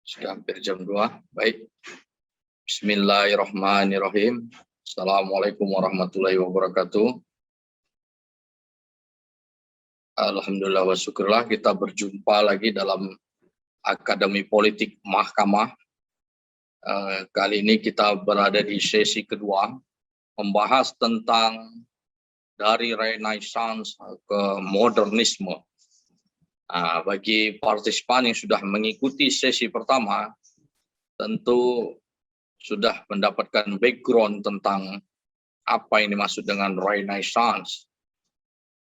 Sudah hampir jam 2. Baik. Bismillahirrahmanirrahim. Assalamualaikum warahmatullahi wabarakatuh. Alhamdulillah wa syukurlah kita berjumpa lagi dalam Akademi Politik Mahkamah. Kali ini kita berada di sesi kedua, membahas tentang dari Renaissance ke modernisme. Bagi partisipan yang sudah mengikuti sesi pertama, tentu sudah mendapatkan background tentang apa yang dimaksud dengan Renaissance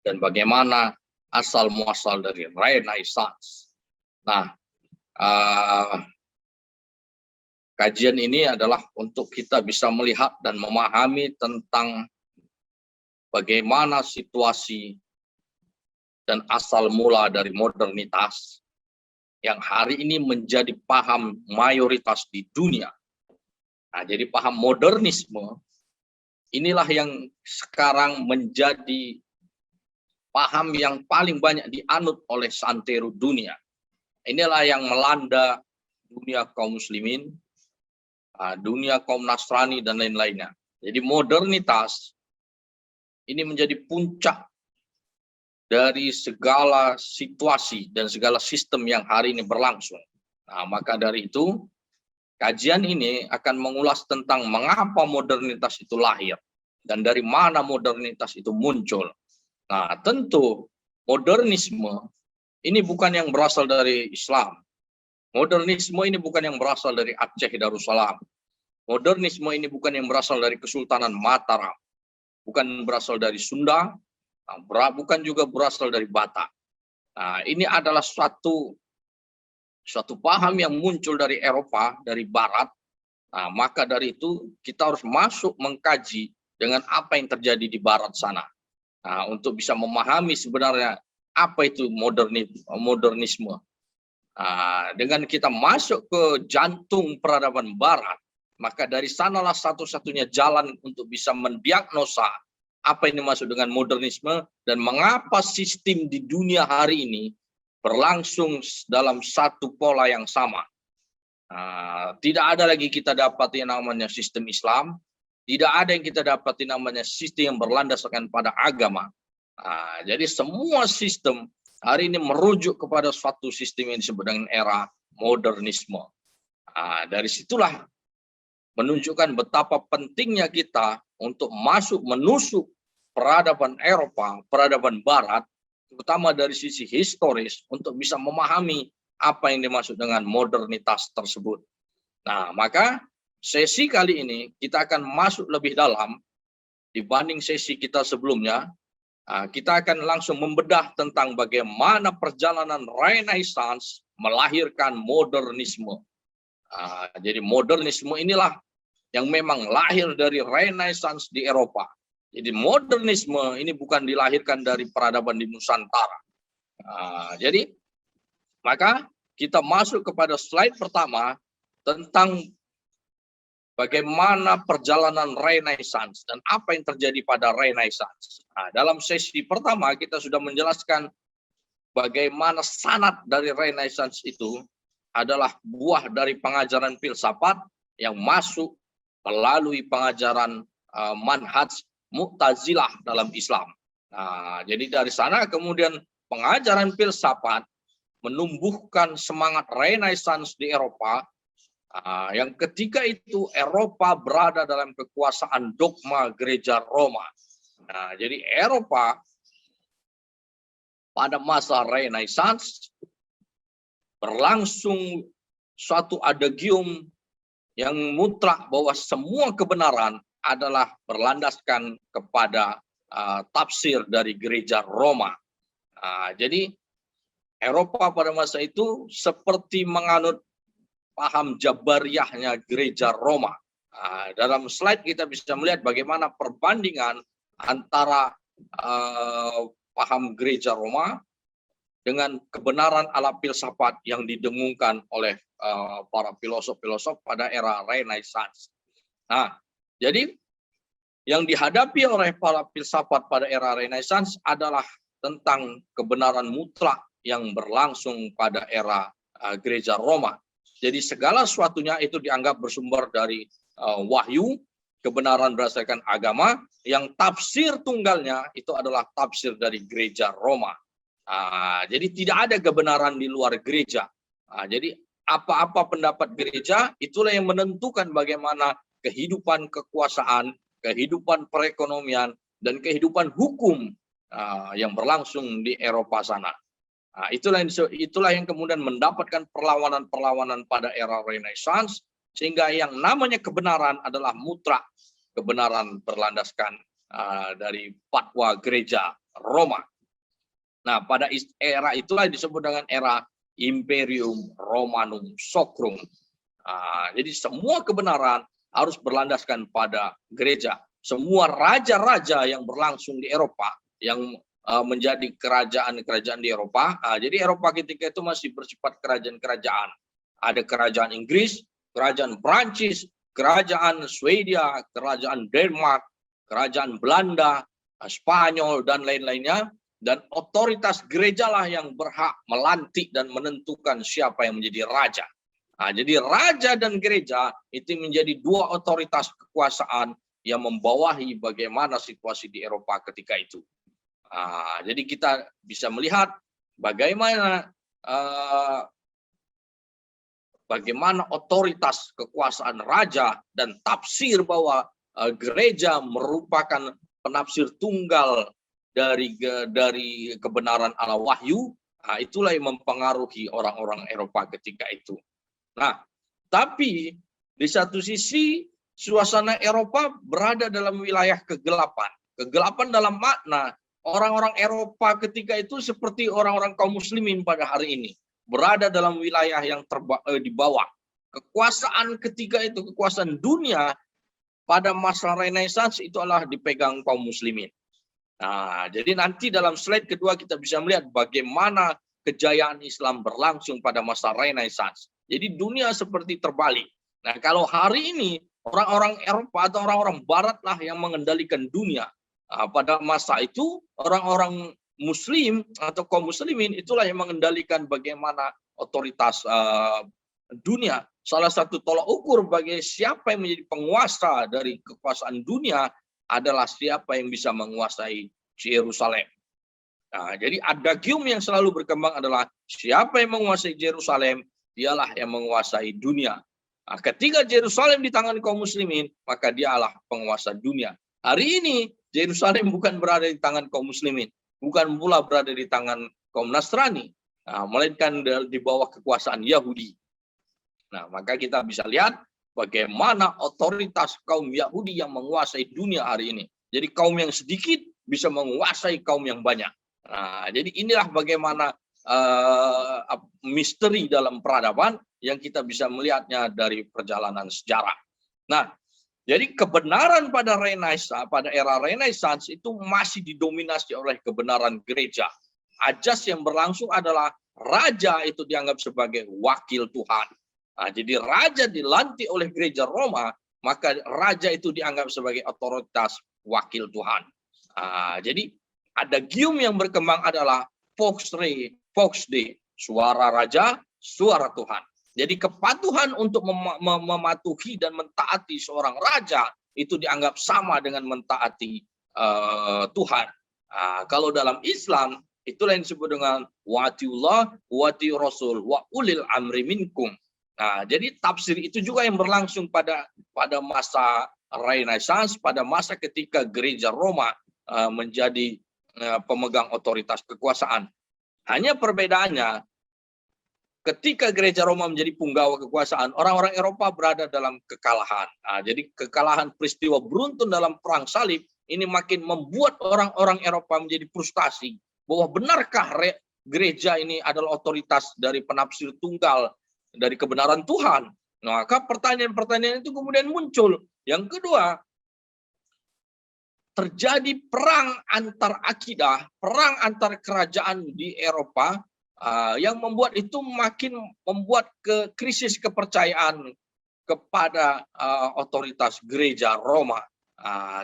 dan bagaimana asal muasal dari Renaissance. Nah, kajian ini adalah untuk kita bisa melihat dan memahami tentang bagaimana situasi dan asal mula dari modernitas yang hari ini menjadi paham mayoritas di dunia. Nah, jadi paham modernisme inilah yang sekarang menjadi paham yang paling banyak dianut oleh santero dunia. Inilah yang melanda dunia kaum muslimin, dunia kaum Nasrani dan lain-lainnya. Jadi modernitas ini menjadi puncak dari segala situasi dan segala sistem yang hari ini berlangsung. Nah, maka dari itu, kajian ini akan mengulas tentang mengapa modernitas itu lahir dan dari mana modernitas itu muncul. Nah, tentu modernisme ini bukan yang berasal dari Islam. Modernisme ini bukan yang berasal dari Aceh Darussalam. Modernisme ini bukan yang berasal dari Kesultanan Mataram. Bukan berasal dari Sunda, bukan juga berasal dari Batak. Nah, ini adalah suatu paham yang muncul dari Eropa, dari Barat. Nah, maka dari itu kita harus masuk mengkaji dengan apa yang terjadi di Barat sana. Nah, untuk bisa memahami sebenarnya apa itu modernisme. Nah, dengan kita masuk ke jantung peradaban Barat, maka dari sanalah satu-satunya jalan untuk bisa mendiagnosa apa yang dimaksud dengan modernisme dan mengapa sistem di dunia hari ini berlangsung dalam satu pola yang sama. Tidak ada lagi kita dapat yang namanya sistem Islam, tidak ada yang kita dapat yang namanya sistem yang berlandaskan pada agama. Jadi semua sistem hari ini merujuk kepada suatu sistem yang disebut dengan era modernisme. Dari situlah menunjukkan betapa pentingnya kita untuk menusuk peradaban Eropa, peradaban Barat, terutama dari sisi historis, untuk bisa memahami apa yang dimaksud dengan modernitas tersebut. Nah, maka sesi kali ini kita akan masuk lebih dalam dibanding sesi kita sebelumnya. Kita akan langsung membedah tentang bagaimana perjalanan Renaissance melahirkan modernisme. Jadi modernisme inilah yang memang lahir dari Renaissance di Eropa. Jadi modernisme ini bukan dilahirkan dari peradaban di Nusantara. Jadi maka kita masuk kepada slide pertama tentang bagaimana perjalanan Renaissance dan apa yang terjadi pada Renaissance. Dalam sesi pertama kita sudah menjelaskan bagaimana sanad dari Renaissance itu adalah buah dari pengajaran filsafat yang masuk melalui pengajaran manhaj Mu'tazilah dalam Islam. Jadi dari sana kemudian pengajaran filsafat menumbuhkan semangat Renaissance di Eropa. Yang ketika itu Eropa berada dalam kekuasaan dogma gereja Roma. Jadi Eropa pada masa Renaissance berlangsung suatu adagium yang mutlak bahwa semua kebenaran adalah berlandaskan kepada tafsir dari gereja Roma. Jadi Eropa pada masa itu seperti menganut paham Jabariyahnya gereja Roma. Dalam slide kita bisa melihat bagaimana perbandingan antara paham gereja Roma dengan kebenaran ala filsafat yang didengungkan oleh para filosof-filosof pada era Renaissance. Jadi yang dihadapi oleh para filsafat pada era Renaissance adalah tentang kebenaran mutlak yang berlangsung pada era gereja Roma. Jadi segala sesuatunya itu dianggap bersumber dari wahyu, kebenaran berdasarkan agama, yang tafsir tunggalnya itu adalah tafsir dari gereja Roma. Jadi tidak ada kebenaran di luar gereja. Jadi apa-apa pendapat gereja, itulah yang menentukan bagaimana kehidupan kekuasaan, kehidupan perekonomian, dan kehidupan hukum yang berlangsung di Eropa sana. Itulah yang kemudian mendapatkan perlawanan-perlawanan pada era Renaissance, sehingga yang namanya kebenaran adalah mutlak, kebenaran berlandaskan dari fatwa gereja Roma. Nah, pada era itulah disebut dengan era Imperium Romanum Sacrum. Jadi semua kebenaran harus berlandaskan pada gereja. Semua raja-raja yang berlangsung di Eropa, yang menjadi kerajaan-kerajaan di Eropa. Jadi Eropa ketika itu masih bersifat kerajaan-kerajaan. Ada kerajaan Inggris, kerajaan Prancis, kerajaan Swedia, kerajaan Denmark, kerajaan Belanda, Spanyol, dan lain-lainnya. Dan otoritas gerejalah yang berhak melantik dan menentukan siapa yang menjadi raja. Jadi raja dan gereja itu menjadi dua otoritas kekuasaan yang membawahi bagaimana situasi di Eropa ketika itu. Jadi kita bisa melihat bagaimana otoritas kekuasaan raja dan tafsir bahwa gereja merupakan penafsir tunggal dari kebenaran Allah wahyu. Itulah yang mempengaruhi orang-orang Eropa ketika itu. Nah, tapi di satu sisi suasana Eropa berada dalam wilayah kegelapan. Kegelapan dalam makna orang-orang Eropa ketika itu seperti orang-orang kaum muslimin pada hari ini, berada dalam wilayah yang di bawah. Kekuasaan ketika itu, kekuasaan dunia pada masa Renaissance itu adalah dipegang kaum muslimin. Jadi nanti dalam slide kedua kita bisa melihat bagaimana kejayaan Islam berlangsung pada masa Renaissance. Jadi dunia seperti terbalik. Nah, kalau hari ini orang-orang Eropa atau orang-orang Barat lah yang mengendalikan dunia. Pada masa itu orang-orang Muslim atau kaum muslimin itulah yang mengendalikan bagaimana otoritas dunia. Salah satu tolak ukur bagi siapa yang menjadi penguasa dari kekuasaan dunia adalah siapa yang bisa menguasai Yerusalem. Jadi adagium yang selalu berkembang adalah siapa yang menguasai Yerusalem, dialah yang menguasai dunia. Ketika Yerusalem di tangan kaum muslimin, maka dialah penguasa dunia. Hari ini Yerusalem bukan berada di tangan kaum muslimin, bukan pula berada di tangan kaum Nasrani, melainkan di bawah kekuasaan Yahudi. Nah, maka kita bisa lihat bagaimana otoritas kaum Yahudi yang menguasai dunia hari ini. Jadi kaum yang sedikit bisa menguasai kaum yang banyak. Nah, jadi inilah bagaimana misteri dalam peradaban yang kita bisa melihatnya dari perjalanan sejarah. Nah, jadi kebenaran pada era Renaissance itu masih didominasi oleh kebenaran gereja. Ajas yang berlangsung adalah raja itu dianggap sebagai wakil Tuhan. Jadi raja dilantik oleh gereja Roma, maka raja itu dianggap sebagai otoritas wakil Tuhan. Jadi adagium yang berkembang adalah Vox Dei, suara raja, suara Tuhan. Jadi kepatuhan untuk mematuhi dan mentaati seorang raja itu dianggap sama dengan mentaati Tuhan. Kalau dalam Islam itulah yang disebut dengan watiullah, wati rasul, wa ulil amri minkum. Jadi tafsir itu juga yang berlangsung pada masa Renaissance, pada masa ketika gereja Roma menjadi pemegang otoritas kekuasaan. Hanya perbedaannya, ketika gereja Roma menjadi punggawa kekuasaan, orang-orang Eropa berada dalam kekalahan. Jadi kekalahan peristiwa beruntun dalam perang salib ini makin membuat orang-orang Eropa menjadi frustasi bahwa benarkah gereja ini adalah otoritas dari penafsir tunggal dari kebenaran Tuhan. Maka pertanyaan-pertanyaan itu kemudian muncul. Yang kedua, terjadi perang antar akidah, perang antar kerajaan di Eropa, yang membuat itu makin membuat krisis kepercayaan kepada otoritas gereja Roma.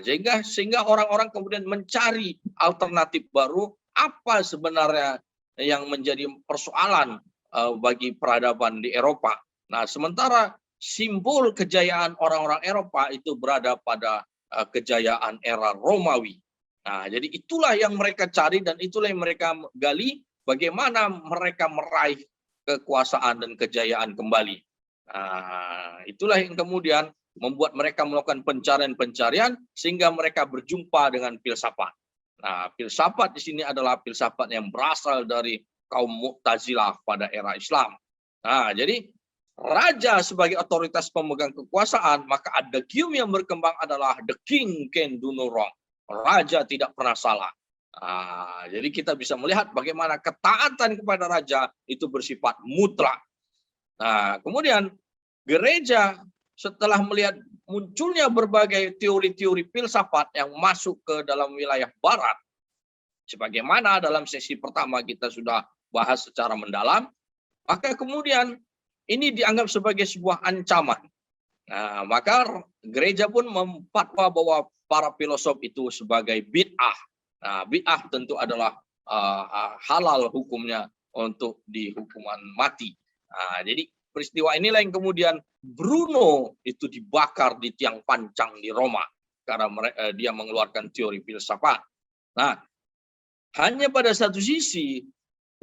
Sehingga orang-orang kemudian mencari alternatif baru, apa sebenarnya yang menjadi persoalan bagi peradaban di Eropa. Nah, sementara simbol kejayaan orang-orang Eropa itu berada pada kejayaan era Romawi. Nah, jadi itulah yang mereka cari dan itulah yang mereka gali, bagaimana mereka meraih kekuasaan dan kejayaan kembali. Nah, itulah yang kemudian membuat mereka melakukan pencarian-pencarian sehingga mereka berjumpa dengan filsafat. Nah, filsafat di sini adalah filsafat yang berasal dari kaum Mu'tazilah pada era Islam. Nah, jadi raja sebagai otoritas pemegang kekuasaan, maka adagium yang berkembang adalah the king can do no wrong. Raja tidak pernah salah. Nah, jadi kita bisa melihat bagaimana ketaatan kepada raja itu bersifat mutlak. Nah, kemudian gereja setelah melihat munculnya berbagai teori-teori filsafat yang masuk ke dalam wilayah barat, sebagaimana dalam sesi pertama kita sudah bahas secara mendalam, maka kemudian ini dianggap sebagai sebuah ancaman. Nah, maka gereja pun memfatwa bahwa para filosof itu sebagai bid'ah. Nah, bid'ah tentu adalah halal hukumnya untuk dihukuman mati. Nah, jadi peristiwa inilah yang kemudian Bruno itu dibakar di tiang pancang di Roma karena dia mengeluarkan teori filsafat. Nah, hanya pada satu sisi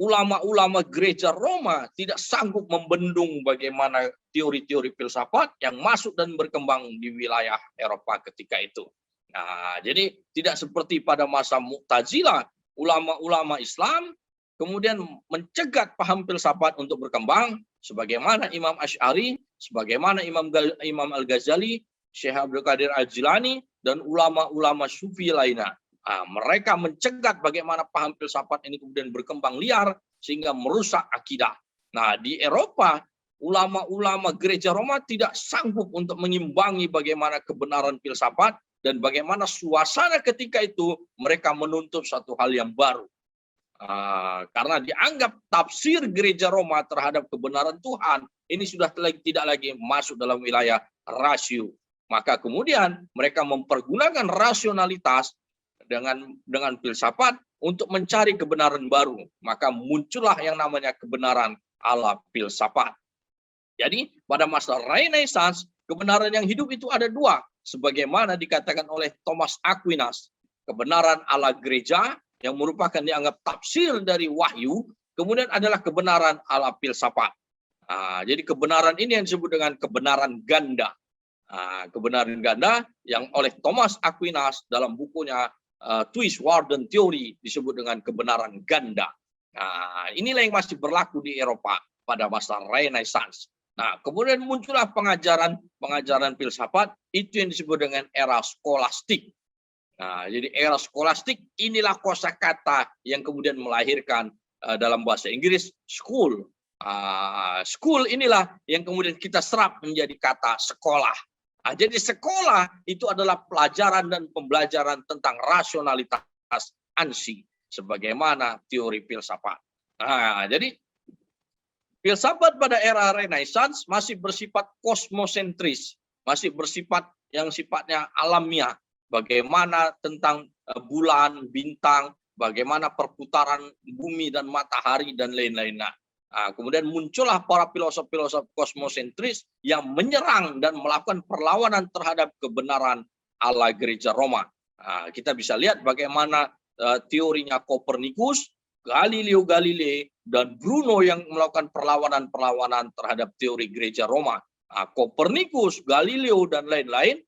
ulama-ulama gereja Roma tidak sanggup membendung bagaimana teori-teori filsafat yang masuk dan berkembang di wilayah Eropa ketika itu. Nah, jadi tidak seperti pada masa Mu'tazilah, ulama-ulama Islam kemudian mencegat paham filsafat untuk berkembang, sebagaimana Imam Asy'ari, sebagaimana Imam Al-Ghazali, Syekh Abdul Qadir Al-Jilani, dan ulama-ulama Sufi lainnya. Nah, mereka mencegat bagaimana paham filsafat ini kemudian berkembang liar sehingga merusak akidah. Nah, di Eropa, ulama-ulama gereja Roma tidak sanggup untuk mengimbangi bagaimana kebenaran filsafat dan bagaimana suasana ketika itu mereka menuntut satu hal yang baru. Karena dianggap tafsir gereja Roma terhadap kebenaran Tuhan ini sudah tidak lagi masuk dalam wilayah rasio. Maka kemudian mereka mempergunakan rasionalitas dengan filsafat untuk mencari kebenaran baru. Maka muncullah yang namanya kebenaran ala filsafat. Jadi pada masa Renaissance, kebenaran yang hidup itu ada dua. Sebagaimana dikatakan oleh Thomas Aquinas, kebenaran ala gereja yang merupakan dianggap tafsir dari wahyu, kemudian adalah kebenaran ala filsafat. Jadi kebenaran ini yang disebut dengan kebenaran ganda. Kebenaran ganda yang oleh Thomas Aquinas dalam bukunya Twiss-Warden Theory disebut dengan kebenaran ganda. Inilah yang masih berlaku di Eropa pada masa Renaissance. Nah, kemudian muncullah pengajaran filsafat itu yang disebut dengan era skolastik. Nah, jadi era skolastik inilah kosakata yang kemudian melahirkan dalam bahasa Inggris school. School inilah yang kemudian kita serap menjadi kata sekolah. Jadi sekolah itu adalah pelajaran dan pembelajaran tentang rasionalitas ansi sebagaimana teori filsafat. Jadi filsafat pada era Renaissance masih bersifat kosmosentris, masih bersifat yang sifatnya alamiah. Bagaimana tentang bulan, bintang, bagaimana perputaran bumi dan matahari dan lain-lainnya. Kemudian muncullah para filosof-filosof kosmosentris yang menyerang dan melakukan perlawanan terhadap kebenaran ala gereja Roma. Kita bisa lihat bagaimana teorinya Kopernikus, Galileo Galilei, dan Bruno yang melakukan perlawanan-perlawanan terhadap teori gereja Roma. Kopernikus, Galileo, dan lain-lain,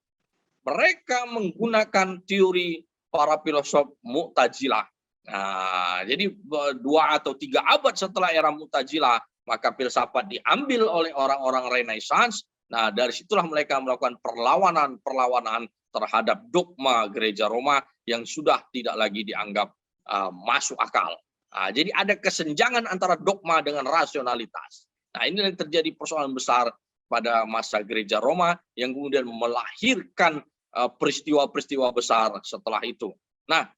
mereka menggunakan teori para filosof Mu'tazilah. Jadi 2 atau 3 abad setelah era Mu'tazilah, maka filsafat diambil oleh orang-orang Renaissance. Nah, dari situlah mereka melakukan perlawanan terhadap dogma gereja Roma yang sudah tidak lagi dianggap masuk akal. Jadi ada kesenjangan antara dogma dengan rasionalitas. Nah, ini yang terjadi persoalan besar pada masa gereja Roma yang kemudian melahirkan peristiwa-peristiwa besar setelah itu. Nah,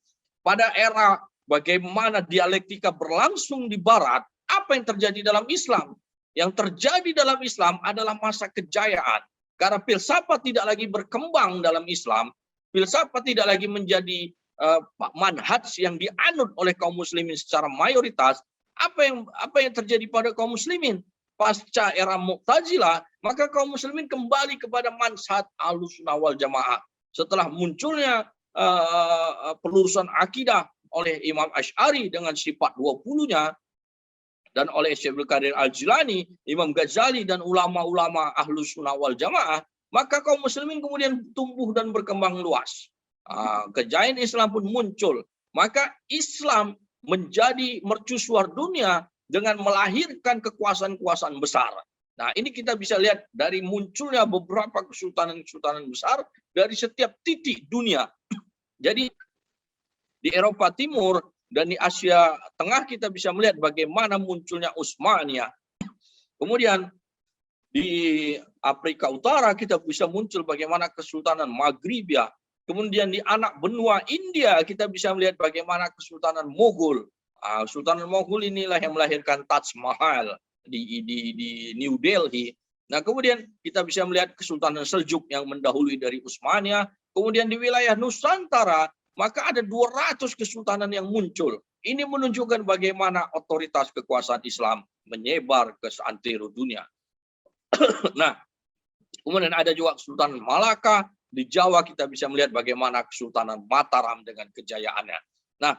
pada era bagaimana dialektika berlangsung di barat, apa yang terjadi dalam Islam? Yang terjadi dalam Islam adalah masa kejayaan. Karena filsafat tidak lagi berkembang dalam Islam, filsafat tidak lagi menjadi manhaj yang dianut oleh kaum muslimin secara mayoritas. Apa yang terjadi pada kaum muslimin? pasca era Mu'tazilah, maka kaum muslimin kembali kepada manhaj Ahlussunnah wal Jamaah. Setelah munculnya pelurusan akidah oleh Imam Asy'ari dengan sifat 20-nya, dan oleh Syekh Abdul Qadir Al-Jilani, Imam Ghazali, dan ulama-ulama Ahlussunnah wal Jamaah, maka kaum muslimin kemudian tumbuh dan berkembang luas. Kejayaan Islam pun muncul. Maka Islam menjadi mercusuar dunia dengan melahirkan kekuasaan-kekuasaan besar. Nah, ini kita bisa lihat dari munculnya beberapa kesultanan-kesultanan besar dari setiap titik dunia. Jadi di Eropa Timur dan di Asia Tengah kita bisa melihat bagaimana munculnya Utsmaniyah. Kemudian di Afrika Utara kita bisa muncul bagaimana Kesultanan Maghribiyah. Kemudian di anak benua India kita bisa melihat bagaimana Kesultanan Mughal. Kesultanan Mughal inilah yang melahirkan Taj Mahal di New Delhi. Nah, kemudian kita bisa melihat Kesultanan Seljuk yang mendahului dari Utsmaniyah. Kemudian di wilayah Nusantara maka ada 200 kesultanan yang muncul. Ini menunjukkan bagaimana otoritas kekuasaan Islam menyebar ke seantero dunia. Nah, kemudian ada juga Kesultanan Malaka. Di Jawa kita bisa melihat bagaimana Kesultanan Mataram dengan kejayaannya. Nah,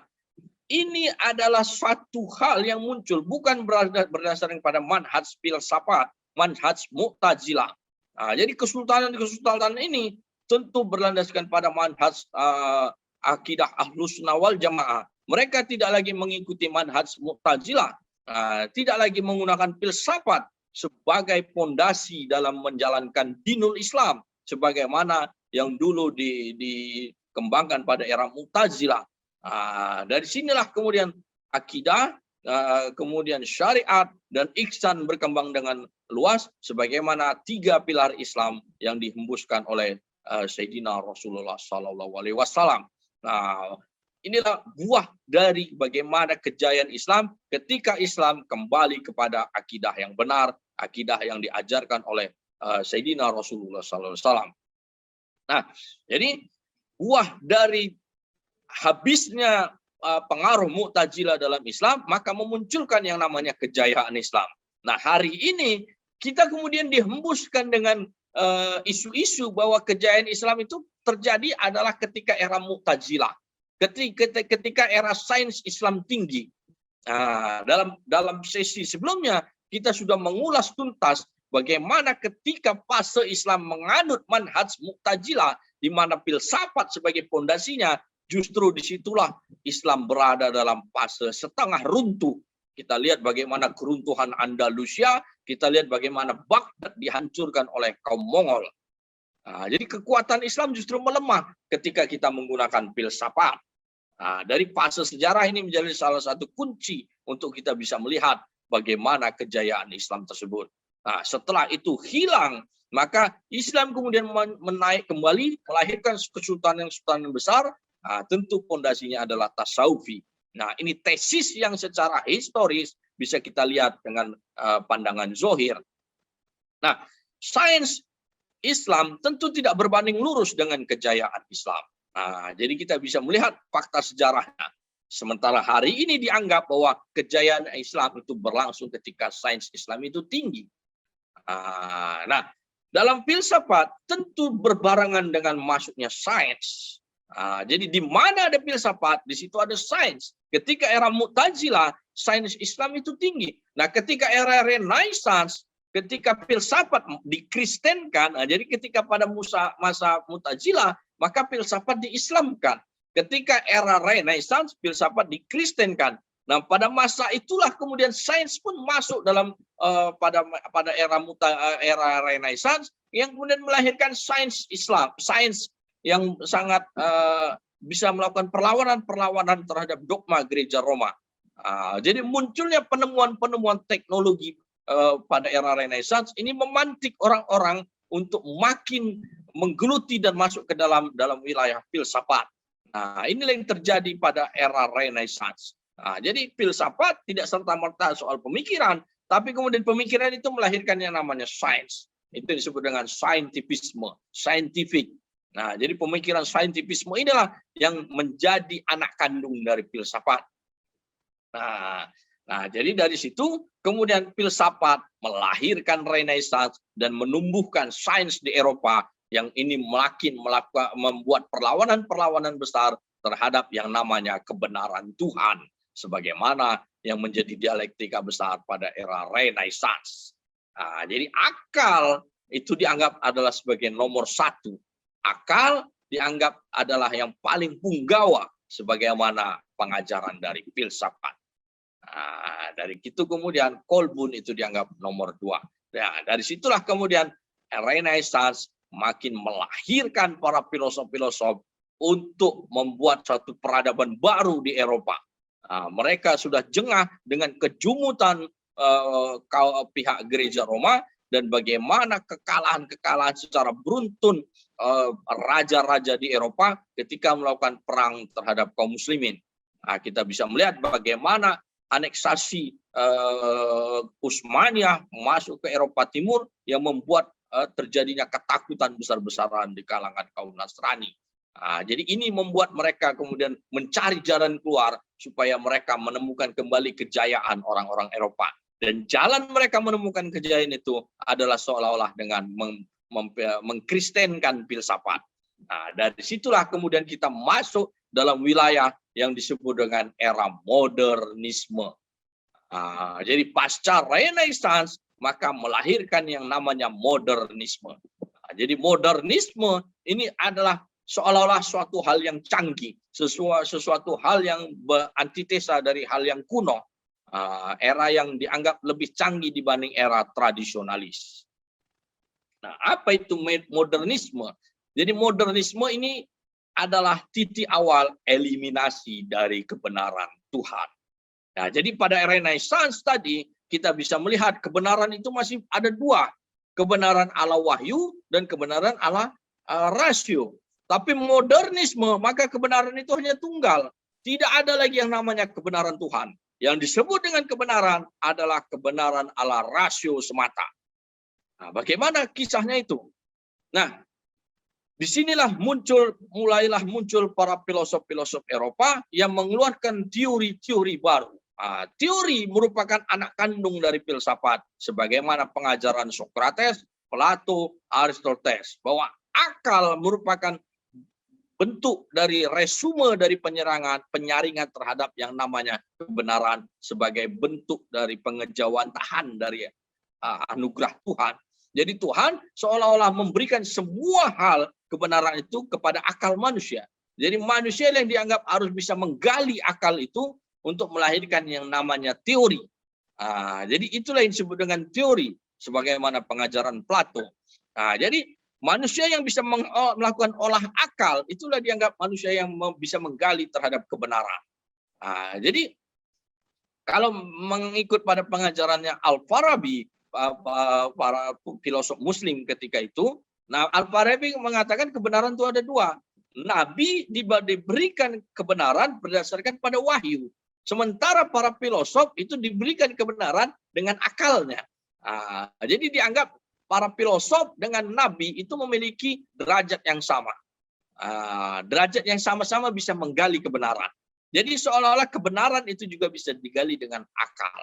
ini adalah suatu hal yang muncul bukan berdasarkan pada manhaj filsafat, manhaj Mu'tazilah. Nah, jadi kesultanan-kesultanan ini tentu berlandaskan pada manhaj akidah Ahlussunnah wal Jamaah. Mereka tidak lagi mengikuti manhaj Mu'tazilah, tidak lagi menggunakan filsafat sebagai pondasi dalam menjalankan dinul Islam sebagaimana yang dulu dikembangkan pada era Mu'tazilah. Dari sinilah kemudian akidah, kemudian syariat dan ihsan berkembang dengan luas sebagaimana 3 pilar Islam yang dihembuskan oleh Sayyidina Rasulullah SAW. Nah, inilah buah dari bagaimana kejayaan Islam ketika Islam kembali kepada akidah yang benar, akidah yang diajarkan oleh Sayyidina Rasulullah SAW. Nah, jadi buah dari habisnya pengaruh Mu'tazilah dalam Islam, maka memunculkan yang namanya kejayaan Islam. Nah, hari ini kita kemudian dihembuskan dengan isu-isu bahwa kejayaan Islam itu terjadi adalah ketika era Mu'tazilah, ketika era sains Islam tinggi. Nah, dalam sesi sebelumnya kita sudah mengulas tuntas bagaimana ketika fase Islam menganut manhaj Mu'tazilah di mana filsafat sebagai pondasinya, justru disitulah Islam berada dalam fase setengah runtuh. Kita lihat bagaimana keruntuhan Andalusia, kita lihat bagaimana Baghdad dihancurkan oleh kaum Mongol. Nah, jadi kekuatan Islam justru melemah ketika kita menggunakan filsafat. Nah, dari fase sejarah ini menjadi salah satu kunci untuk kita bisa melihat bagaimana kejayaan Islam tersebut. Nah, setelah itu hilang, maka Islam kemudian menaik kembali, melahirkan kesultanan-kesultanan besar. Nah, tentu pondasinya adalah tasawufi. Nah, ini tesis yang secara historis bisa kita lihat dengan pandangan zohir. Nah, sains Islam tentu tidak berbanding lurus dengan kejayaan Islam. Nah, jadi kita bisa melihat fakta sejarahnya. Sementara hari ini dianggap bahwa kejayaan Islam itu berlangsung ketika sains Islam itu tinggi. Nah, dalam filsafat tentu berbarengan dengan masuknya sains. Jadi di mana ada filsafat, di situ ada sains. Ketika era Mu'tazilah, sains Islam itu tinggi. Nah, ketika era Renaissance, ketika filsafat dikristenkan, jadi ketika pada masa Mu'tazilah, maka filsafat diislamkan. Ketika era Renaissance, filsafat dikristenkan. Nah, pada masa itulah kemudian sains pun masuk dalam pada era Renaissance yang kemudian melahirkan sains Islam, sains yang sangat bisa melakukan perlawanan terhadap dogma gereja Roma. Jadi munculnya penemuan-penemuan teknologi pada era Renaissance ini memantik orang-orang untuk makin menggeluti dan masuk ke dalam wilayah filsafat. Nah, inilah yang terjadi pada era Renaissance. Nah, jadi filsafat tidak serta-merta soal pemikiran, tapi kemudian pemikiran itu melahirkan yang namanya sains. Itu disebut dengan saintifisme, scientific. Nah, jadi pemikiran saintifisme inilah yang menjadi anak kandung dari filsafat. Nah, Nah, jadi dari situ kemudian filsafat melahirkan Renaissance dan menumbuhkan sains di Eropa yang ini makin membuat perlawanan-perlawanan besar terhadap yang namanya kebenaran Tuhan, sebagaimana yang menjadi dialektika besar pada era Renaissance. Nah, jadi akal itu dianggap adalah sebagai nomor satu. Akal dianggap adalah yang paling punggawa sebagaimana pengajaran dari filsafat. Nah, dari itu kemudian Kolbun itu dianggap nomor dua. Nah, dari situlah kemudian Renaissance makin melahirkan para filosof-filosof untuk membuat satu peradaban baru di Eropa. Nah, mereka sudah jengah dengan kejumutan pihak gereja Roma dan bagaimana kekalahan-kekalahan secara beruntun raja-raja di Eropa ketika melakukan perang terhadap kaum muslimin. Nah, kita bisa melihat bagaimana aneksasi Utsmaniyah masuk ke Eropa Timur yang membuat terjadinya ketakutan besar-besaran di kalangan kaum Nasrani. Nah, jadi ini membuat mereka kemudian mencari jalan keluar supaya mereka menemukan kembali kejayaan orang-orang Eropa. Dan jalan mereka menemukan kejayaan itu adalah seolah-olah dengan mengkristenkan filsafat. Nah, dari situlah kemudian kita masuk dalam wilayah yang disebut dengan era modernisme. Nah, jadi pasca Renaissance maka melahirkan yang namanya modernisme. Nah, jadi modernisme ini adalah seolah-olah suatu hal yang canggih, sesuatu hal yang antitesa dari hal yang kuno, era yang dianggap lebih canggih dibanding era tradisionalis. Nah, apa itu modernisme? Jadi modernisme ini adalah titik awal eliminasi dari kebenaran Tuhan. Nah, jadi pada Renaissance tadi kita bisa melihat kebenaran itu masih ada dua, kebenaran ala wahyu dan kebenaran ala rasio. Tapi modernisme maka kebenaran itu hanya tunggal, tidak ada lagi yang namanya kebenaran Tuhan. Yang disebut dengan kebenaran adalah kebenaran ala rasio semata. Nah, bagaimana kisahnya itu? Nah, disinilah mulailah muncul para filosof-filosof Eropa yang mengeluarkan teori-teori baru. Teori merupakan anak kandung dari filsafat, sebagaimana pengajaran Socrates, Plato, Aristoteles, bahwa akal merupakan bentuk dari resume dari penyaringan terhadap yang namanya kebenaran sebagai bentuk dari pengejawantahan dari anugerah Tuhan. Jadi Tuhan seolah-olah memberikan semua hal kebenaran itu kepada akal manusia. Jadi manusia yang dianggap harus bisa menggali akal itu untuk melahirkan yang namanya teori. Jadi itulah yang disebut dengan teori, sebagaimana pengajaran Plato. Jadi manusia yang bisa melakukan olah akal, itulah dianggap manusia yang bisa menggali terhadap kebenaran. Jadi kalau mengikut pada pengajarannya Al-Farabi, para filosof muslim ketika itu, nah Al-Farabi mengatakan kebenaran itu ada dua. Nabi diberikan kebenaran berdasarkan pada wahyu. Sementara para filosof itu diberikan kebenaran dengan akalnya. Jadi dianggap para filosof dengan Nabi itu memiliki derajat yang sama. Derajat yang sama-sama bisa menggali kebenaran. Jadi seolah-olah kebenaran itu juga bisa digali dengan akal.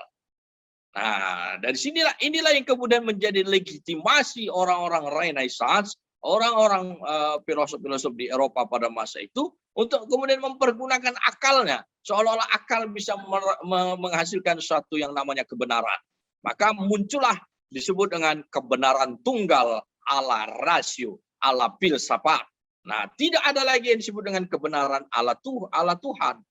Nah, dari inilah yang kemudian menjadi legitimasi orang-orang Renaissance, orang-orang filosof-filosof di Eropa pada masa itu untuk kemudian mempergunakan akalnya. Seolah-olah akal bisa menghasilkan sesuatu yang namanya kebenaran. Maka muncullah disebut dengan kebenaran tunggal ala rasio, ala filsafat. Nah, tidak ada lagi yang disebut dengan kebenaran ala Tuhan,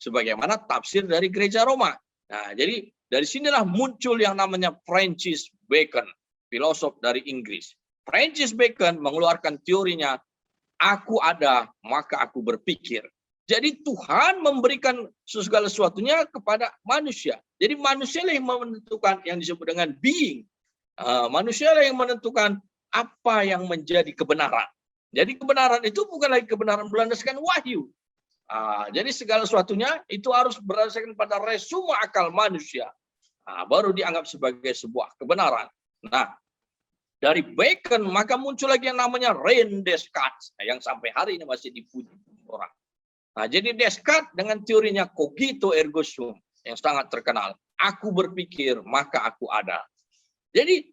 sebagaimana tafsir dari gereja Roma. Nah, jadi dari sinilah muncul yang namanya Francis Bacon, filosof dari Inggris. Francis Bacon mengeluarkan teorinya, aku ada, maka aku berpikir. Jadi Tuhan memberikan segala sesuatunya kepada manusia. Jadi manusia yang menentukan yang disebut dengan being. Manusia yang menentukan apa yang menjadi kebenaran. Jadi kebenaran itu bukan lagi kebenaran berdasarkan wahyu. Jadi segala sesuatunya itu harus berdasarkan pada resume akal manusia. Baru dianggap sebagai sebuah kebenaran. Nah, dari Bacon maka muncul lagi yang namanya René Descartes, yang sampai hari ini masih dipuji orang. Jadi Descartes dengan teorinya cogito ergo sum yang sangat terkenal. aku berpikir, maka aku ada. Jadi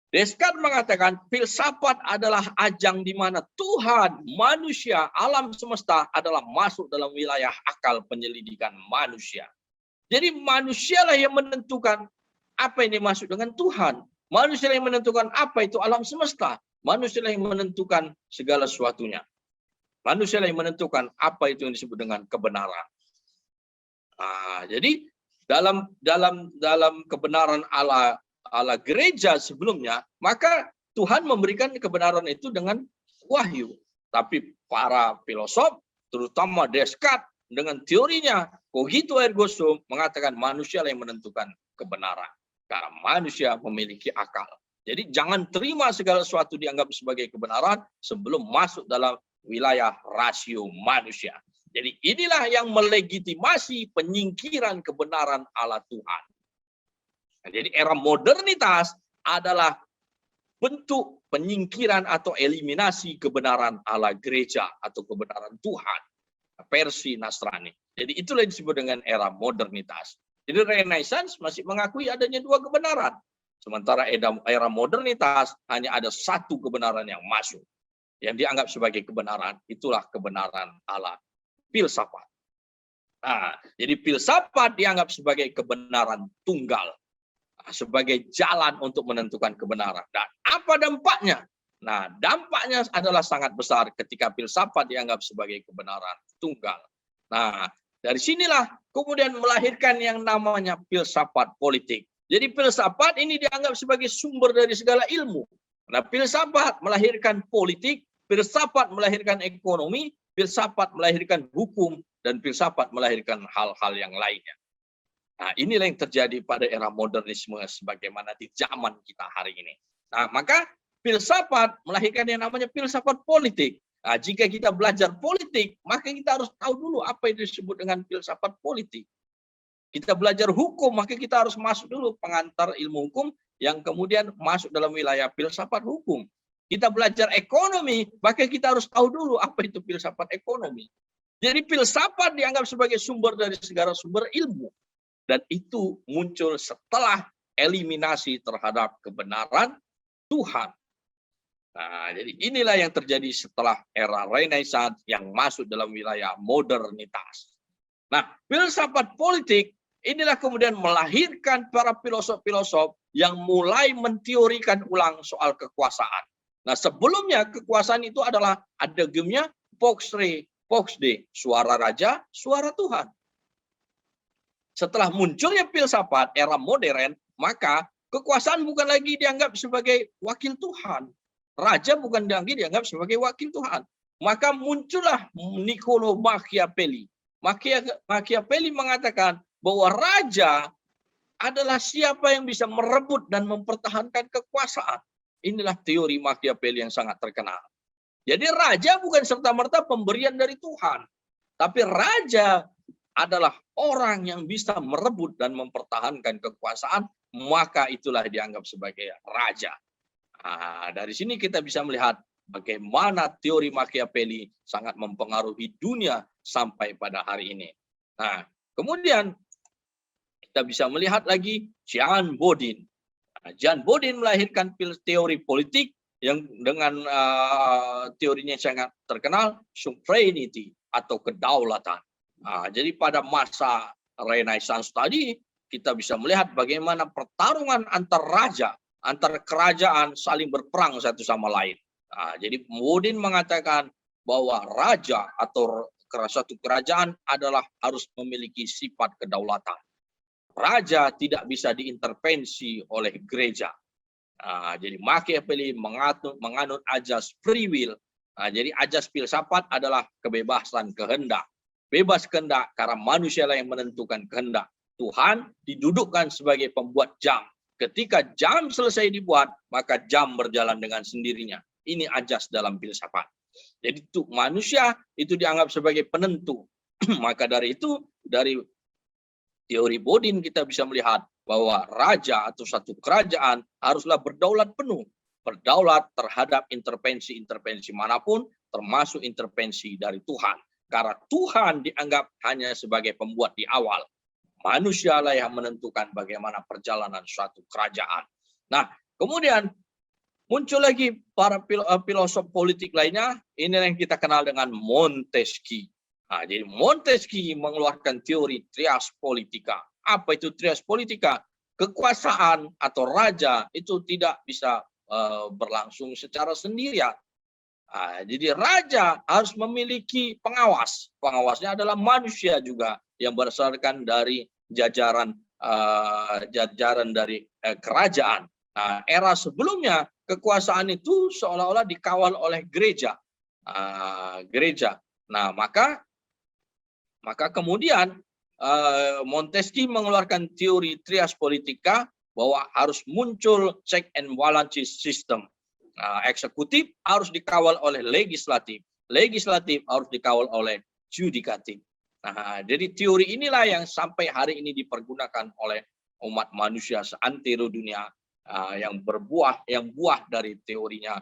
Descartes mengatakan filsafat adalah ajang di mana Tuhan, manusia, alam semesta adalah masuk dalam wilayah akal penyelidikan manusia. Jadi manusialah yang menentukan apa yang dimaksud dengan Tuhan. Manusia yang menentukan apa itu alam semesta. Manusia yang menentukan segala sesuatunya. Manusia yang menentukan apa itu yang disebut dengan kebenaran. Jadi dalam kebenaran ala gereja sebelumnya, maka Tuhan memberikan kebenaran itu dengan wahyu. Tapi para filosof, terutama Descartes, dengan teorinya cogito ergo sum, mengatakan manusia yang menentukan kebenaran. Karena manusia memiliki akal. Jadi jangan terima segala sesuatu dianggap sebagai kebenaran sebelum masuk dalam wilayah rasio manusia. Jadi inilah yang melegitimasi penyingkiran kebenaran Allah Tuhan. Nah, jadi era modernitas adalah bentuk penyingkiran atau eliminasi kebenaran Allah gereja atau kebenaran Tuhan versi Nasrani. Jadi itulah yang disebut dengan era modernitas. Jadi Renaissance masih mengakui adanya dua kebenaran. Sementara era modernitas hanya ada satu kebenaran yang masuk. Yang dianggap sebagai kebenaran, itulah kebenaran Allah filsafat. Nah, jadi filsafat dianggap sebagai kebenaran tunggal. Sebagai jalan untuk menentukan kebenaran. Dan apa dampaknya? Nah, dampaknya adalah sangat besar ketika filsafat dianggap sebagai kebenaran tunggal. Nah, dari sinilah kemudian melahirkan yang namanya filsafat politik. Jadi filsafat ini dianggap sebagai sumber dari segala ilmu. Nah, filsafat melahirkan politik, filsafat melahirkan ekonomi, filsafat melahirkan hukum, dan filsafat melahirkan hal-hal yang lainnya. Nah, inilah yang terjadi pada era modernisme sebagaimana di zaman kita hari ini. Nah, maka filsafat melahirkan yang namanya filsafat politik. Nah, jika kita belajar politik, maka kita harus tahu dulu apa yang disebut dengan filsafat politik. Kita belajar hukum, maka kita harus masuk dulu pengantar ilmu hukum yang kemudian masuk dalam wilayah filsafat hukum. Kita belajar ekonomi, maka kita harus tahu dulu apa itu filsafat ekonomi. Jadi filsafat dianggap sebagai sumber dari segala sumber ilmu. Dan itu muncul setelah eliminasi terhadap kebenaran Tuhan. Nah, jadi inilah yang terjadi setelah era Renaissance yang masuk dalam wilayah modernitas. Nah, filsafat politik inilah kemudian melahirkan para filosof-filosof yang mulai menteorikan ulang soal kekuasaan. Nah, sebelumnya kekuasaan itu adalah adagiumnya Vox Rei, Vox Dei, suara raja, suara Tuhan. Setelah munculnya filsafat era modern, maka kekuasaan bukan lagi dianggap sebagai wakil Tuhan. Raja bukan lagi dianggap sebagai wakil Tuhan. Maka muncullah Niccolo Machiavelli. Machiavelli mengatakan bahwa raja adalah siapa yang bisa merebut dan mempertahankan kekuasaan. Inilah teori Machiavelli yang sangat terkenal. Jadi raja bukan serta-merta pemberian dari Tuhan. Tapi raja adalah orang yang bisa merebut dan mempertahankan kekuasaan, maka itulah dianggap sebagai raja. Nah, dari sini kita bisa melihat bagaimana teori Machiavelli sangat mempengaruhi dunia sampai pada hari ini. Nah, kemudian kita bisa melihat lagi Jean Bodin. Nah, Jean Bodin melahirkan teori politik yang dengan teorinya sangat terkenal, sovereignty atau kedaulatan. Nah, jadi pada masa Renaissance tadi kita bisa melihat bagaimana pertarungan antar raja, antar kerajaan saling berperang satu sama lain. Nah, jadi Bodin mengatakan bahwa raja atau suatu kerajaan adalah harus memiliki sifat kedaulatan. Raja tidak bisa diintervensi oleh gereja. Nah, jadi Machiavelli menganut ajas free will. Nah, jadi ajas filsafat adalah kebebasan kehendak. Bebas kehendak karena manusia lah yang menentukan kehendak. Tuhan didudukkan sebagai pembuat jam. Ketika jam selesai dibuat, maka jam berjalan dengan sendirinya. Ini ajas dalam filsafat. Jadi itu manusia itu dianggap sebagai penentu. Maka dari itu, dari teori Bodin kita bisa melihat bahwa raja atau satu kerajaan haruslah berdaulat penuh. Berdaulat terhadap intervensi-intervensi manapun, termasuk intervensi dari Tuhan. Karena Tuhan dianggap hanya sebagai pembuat di awal. Manusialah yang menentukan bagaimana perjalanan suatu kerajaan. Nah, kemudian muncul lagi para filosof politik lainnya, ini yang kita kenal dengan Montesquieu. Nah, jadi Montesquieu mengeluarkan teori trias politica. Apa itu trias politica? Kekuasaan atau raja itu tidak bisa berlangsung secara sendirian. Nah, jadi raja harus memiliki pengawas. Pengawasnya adalah manusia juga yang berdasarkan dari jajaran dari kerajaan. Nah, era sebelumnya kekuasaan itu seolah-olah dikawal oleh gereja. Nah, maka kemudian Montesquieu mengeluarkan teori trias politica bahwa harus muncul check and balance system. Eksekutif harus dikawal oleh legislatif, legislatif harus dikawal oleh yudikatif. Nah, jadi teori inilah yang sampai hari ini dipergunakan oleh umat manusia seantero dunia, yang buah dari teorinya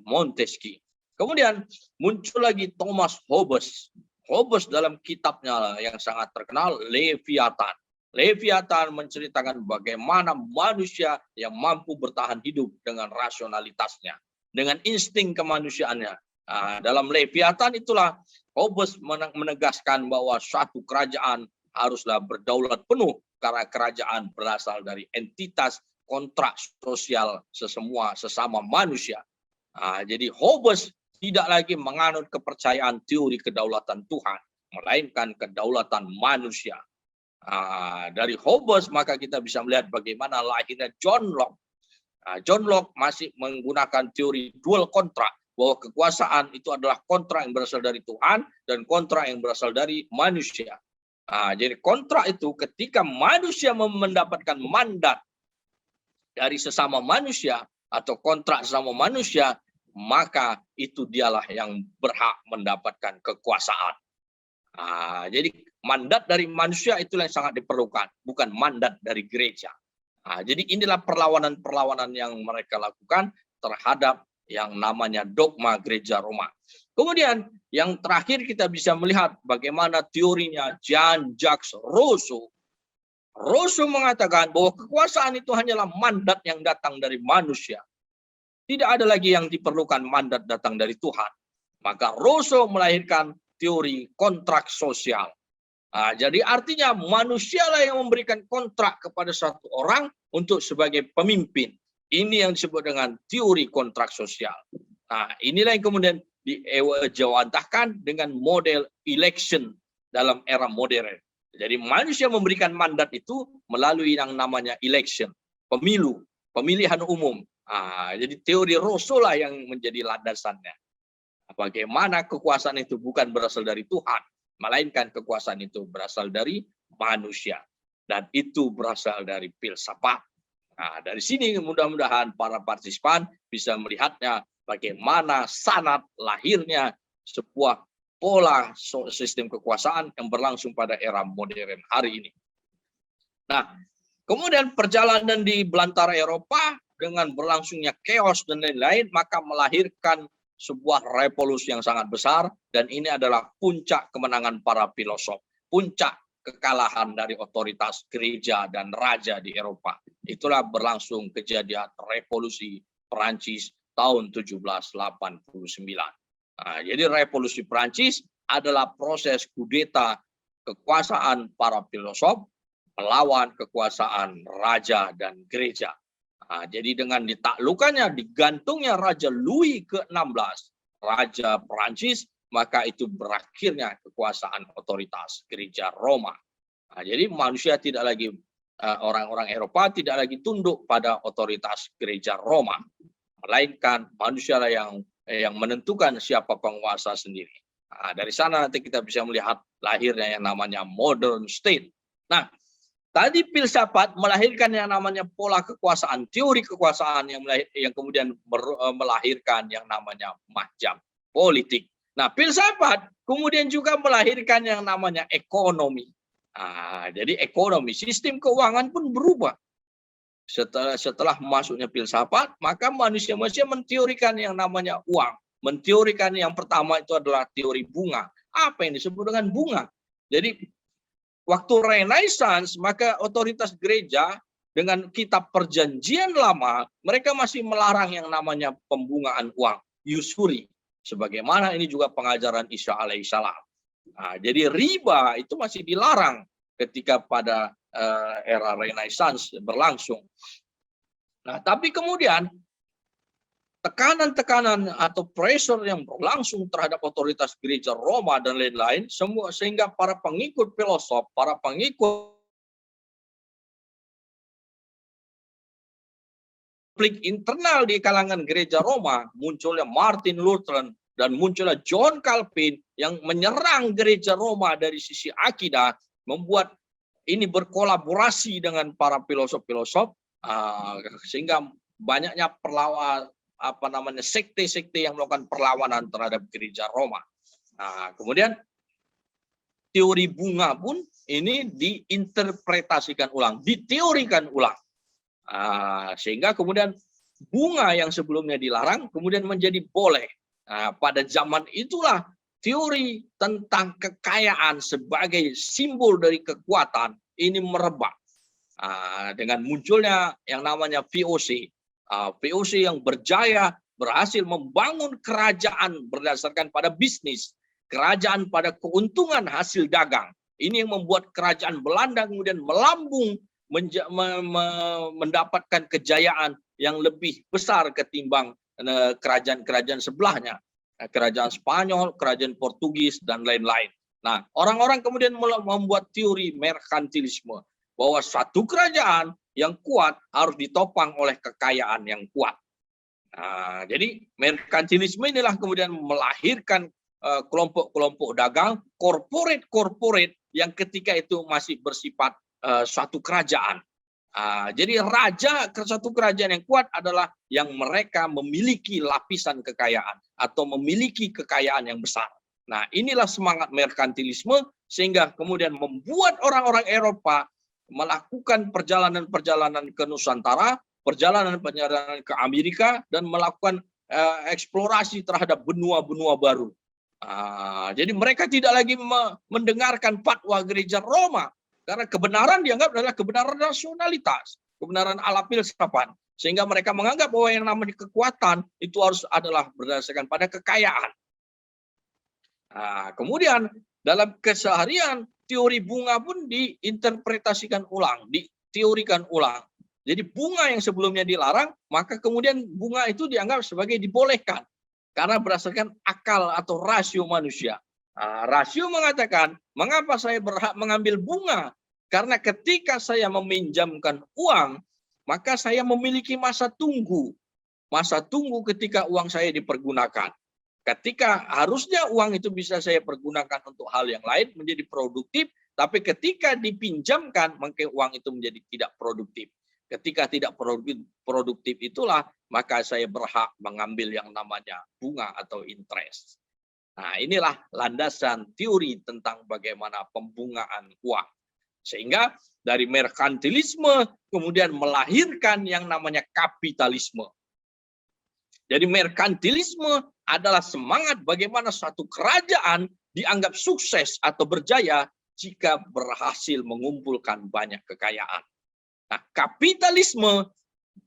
Montesquieu. Kemudian muncul lagi Thomas Hobbes. Hobbes dalam kitabnya yang sangat terkenal, Leviathan. Leviathan menceritakan bagaimana manusia yang mampu bertahan hidup dengan rasionalitasnya, dengan insting kemanusiaannya. Dalam Leviathan itulah Hobbes menegaskan bahwa suatu kerajaan haruslah berdaulat penuh karena kerajaan berasal dari entitas kontrak sosial sesama manusia. Jadi Hobbes tidak lagi menganut kepercayaan teori kedaulatan Tuhan, melainkan kedaulatan manusia. Dari Hobbes maka kita bisa melihat bagaimana lahirnya John Locke. John Locke masih menggunakan teori dual kontrak, bahwa kekuasaan itu adalah kontrak yang berasal dari Tuhan dan kontrak yang berasal dari manusia. Jadi kontrak itu ketika manusia mendapatkan mandat dari sesama manusia atau kontrak sesama manusia, maka itu dialah yang berhak mendapatkan kekuasaan. Jadi mandat dari manusia itulah yang sangat diperlukan, bukan mandat dari gereja. Jadi inilah perlawanan-perlawanan yang mereka lakukan terhadap yang namanya dogma gereja Roma. Kemudian yang terakhir kita bisa melihat bagaimana teorinya Jean-Jacques Rousseau. Rousseau mengatakan bahwa kekuasaan itu hanyalah mandat yang datang dari manusia. Tidak ada lagi yang diperlukan mandat datang dari Tuhan. Maka Rousseau melahirkan teori kontrak sosial. Jadi artinya manusialah yang memberikan kontrak kepada satu orang untuk sebagai pemimpin. Ini yang disebut dengan teori kontrak sosial. Inilah yang kemudian dijawantahkan dengan model election dalam era modern. Jadi manusia memberikan mandat itu melalui yang namanya election, pemilu, pemilihan umum. Jadi teori Rousseau lah yang menjadi landasannya. Bagaimana kekuasaan itu bukan berasal dari Tuhan, melainkan kekuasaan itu berasal dari manusia. Dan itu berasal dari filsafat. Dari sini mudah-mudahan para partisipan bisa melihatnya bagaimana sanad lahirnya sebuah pola sistem kekuasaan yang berlangsung pada era modern hari ini. Nah, kemudian perjalanan di belantara Eropa dengan berlangsungnya chaos dan lain-lain, maka melahirkan sebuah revolusi yang sangat besar, dan ini adalah puncak kemenangan para filosof, puncak kekalahan dari otoritas gereja dan raja di Eropa. Itulah berlangsung kejadian revolusi Perancis tahun 1789. Jadi revolusi Perancis adalah proses kudeta kekuasaan para filosof melawan kekuasaan raja dan gereja. Jadi dengan ditaklukannya, digantungnya Raja Louis ke-16, Raja Perancis, maka itu berakhirnya kekuasaan otoritas gereja Roma. Jadi manusia tidak lagi, orang-orang Eropa tidak lagi tunduk pada otoritas gereja Roma, melainkan manusia yang menentukan siapa penguasa sendiri. Dari sana nanti kita bisa melihat lahirnya yang namanya modern state. Nah, tadi filsafat melahirkan yang namanya pola kekuasaan, teori kekuasaan yang kemudian melahirkan yang namanya macam politik. Nah, filsafat kemudian juga melahirkan yang namanya ekonomi. Jadi ekonomi, sistem keuangan pun berubah. Setelah masuknya filsafat, maka manusia menteorikan yang namanya uang. Menteorikan yang pertama itu adalah teori bunga. Apa yang disebut dengan bunga? Jadi waktu Renaissance, maka otoritas gereja dengan kitab perjanjian lama, mereka masih melarang yang namanya pembungaan uang, usuri. Sebagaimana ini juga pengajaran Isa alaihissalam. Nah, jadi riba itu masih dilarang ketika pada era Renaissance berlangsung. Nah, tapi kemudian tekanan-tekanan atau pressure yang berlangsung terhadap otoritas gereja Roma dan lain-lain, semua sehingga para pengikut filosof, para pengikut konflik internal di kalangan gereja Roma, munculnya Martin Luther dan munculnya John Calvin yang menyerang gereja Roma dari sisi akidah, membuat ini berkolaborasi dengan para filosof-filosof, sehingga banyaknya sekte-sekte yang melakukan perlawanan terhadap gereja Roma. Nah, kemudian teori bunga pun ini diinterpretasikan ulang, diteorikan ulang. Sehingga kemudian bunga yang sebelumnya dilarang kemudian menjadi boleh. Pada zaman itulah teori tentang kekayaan sebagai simbol dari kekuatan ini merebak. Dengan munculnya yang namanya VOC. VOC yang berjaya berhasil membangun kerajaan berdasarkan pada bisnis, kerajaan pada keuntungan hasil dagang. Ini yang membuat kerajaan Belanda kemudian melambung, mendapatkan kejayaan yang lebih besar ketimbang kerajaan-kerajaan sebelahnya, kerajaan Spanyol, kerajaan Portugis, dan lain-lain. Nah, orang-orang kemudian membuat teori merkantilisme, bahwa satu kerajaan yang kuat harus ditopang oleh kekayaan yang kuat. Nah, jadi merkantilisme inilah kemudian melahirkan kelompok-kelompok dagang, korporat yang ketika itu masih bersifat suatu kerajaan. Jadi satu kerajaan yang kuat adalah yang mereka memiliki lapisan kekayaan atau memiliki kekayaan yang besar. Nah, inilah semangat merkantilisme sehingga kemudian membuat orang-orang Eropa melakukan perjalanan-perjalanan ke Nusantara, perjalanan-perjalanan ke Amerika, dan melakukan eksplorasi terhadap benua-benua baru. Jadi mereka tidak lagi mendengarkan fatwa gereja Roma, karena kebenaran dianggap adalah kebenaran rasionalitas, kebenaran ala filsafat. Sehingga mereka menganggap bahwa yang namanya kekuatan itu harus adalah berdasarkan pada kekayaan. Kemudian dalam keseharian, teori bunga pun diinterpretasikan ulang, diteorikan ulang. Jadi bunga yang sebelumnya dilarang, maka kemudian bunga itu dianggap sebagai dibolehkan. Karena berdasarkan akal atau rasio manusia. Rasio mengatakan, mengapa saya berhak mengambil bunga? Karena ketika saya meminjamkan uang, maka saya memiliki masa tunggu. Masa tunggu ketika uang saya dipergunakan. Ketika harusnya uang itu bisa saya pergunakan untuk hal yang lain, menjadi produktif, tapi ketika dipinjamkan, maka uang itu menjadi tidak produktif. Ketika tidak produktif itulah, maka saya berhak mengambil yang namanya bunga atau interest. Nah, inilah landasan teori tentang bagaimana pembungaan uang. Sehingga dari merkantilisme kemudian melahirkan yang namanya kapitalisme. Jadi merkantilisme adalah semangat bagaimana suatu kerajaan dianggap sukses atau berjaya jika berhasil mengumpulkan banyak kekayaan. Nah, kapitalisme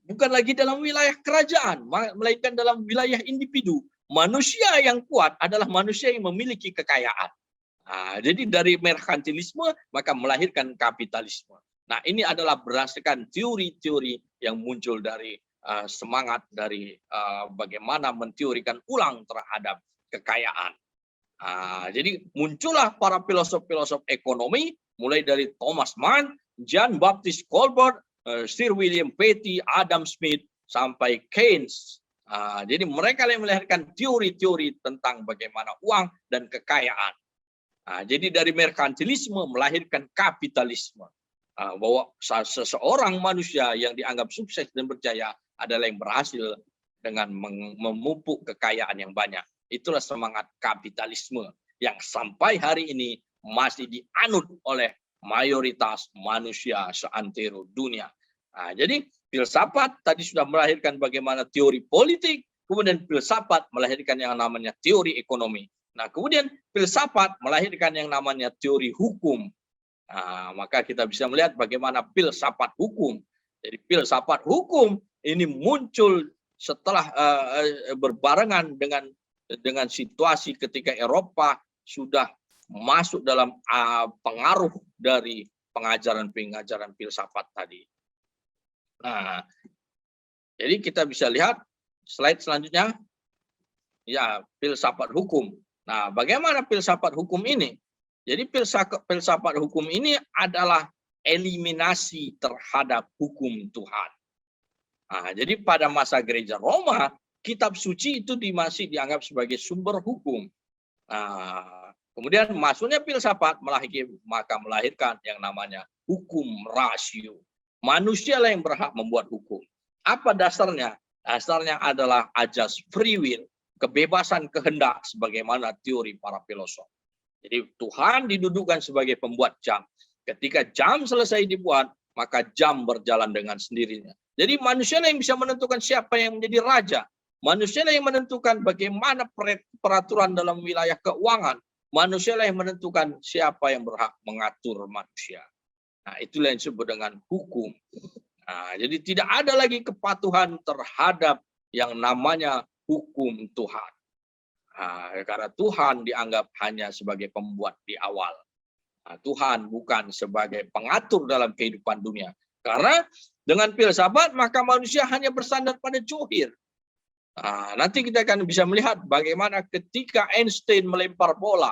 bukan lagi dalam wilayah kerajaan, melainkan dalam wilayah individu. Manusia yang kuat adalah manusia yang memiliki kekayaan. Jadi dari merkantilisme maka melahirkan kapitalisme. Nah, ini adalah berdasarkan teori-teori yang muncul dari semangat dari bagaimana menteorikan ulang terhadap kekayaan. Jadi muncullah para filosof-filosof ekonomi, mulai dari Thomas Mann, John Baptist Colbert, Sir William Petty, Adam Smith, sampai Keynes. Jadi mereka yang melahirkan teori-teori tentang bagaimana uang dan kekayaan. Jadi dari merkantilisme melahirkan kapitalisme. Bahwa seseorang manusia yang dianggap sukses dan berjaya adalah yang berhasil dengan memupuk kekayaan yang banyak. Itulah semangat kapitalisme yang sampai hari ini masih dianut oleh mayoritas manusia seantero dunia. Jadi filsafat tadi sudah melahirkan bagaimana teori politik, kemudian filsafat melahirkan yang namanya teori ekonomi. Nah, kemudian filsafat melahirkan yang namanya teori hukum. Maka kita bisa melihat bagaimana filsafat hukum. Jadi filsafat hukum ini muncul setelah berbarengan dengan situasi ketika Eropa sudah masuk dalam pengaruh dari pengajaran filsafat tadi. Nah, jadi kita bisa lihat slide selanjutnya, ya, filsafat hukum. Nah, bagaimana filsafat hukum ini? Jadi filsafat hukum ini adalah eliminasi terhadap hukum Tuhan. Jadi pada masa gereja Roma, kitab suci itu masih dianggap sebagai sumber hukum. Kemudian masuknya filsafat maka melahirkan yang namanya hukum rasio. Manusia lah yang berhak membuat hukum. Apa dasarnya? Dasarnya adalah ajas free will, kebebasan kehendak sebagaimana teori para filosof. Jadi Tuhan didudukkan sebagai pembuat jam. Ketika jam selesai dibuat, maka jam berjalan dengan sendirinya. Jadi manusia lah yang bisa menentukan siapa yang menjadi raja. Manusia lah yang menentukan bagaimana peraturan dalam wilayah keuangan. Manusia lah yang menentukan siapa yang berhak mengatur manusia. Itulah yang disebut dengan hukum. Jadi tidak ada lagi kepatuhan terhadap yang namanya hukum Tuhan. Karena Tuhan dianggap hanya sebagai pembuat di awal. Tuhan bukan sebagai pengatur dalam kehidupan dunia. Karena dengan filsafat maka manusia hanya bersandar pada johir. Nanti kita akan bisa melihat bagaimana ketika Einstein melempar bola.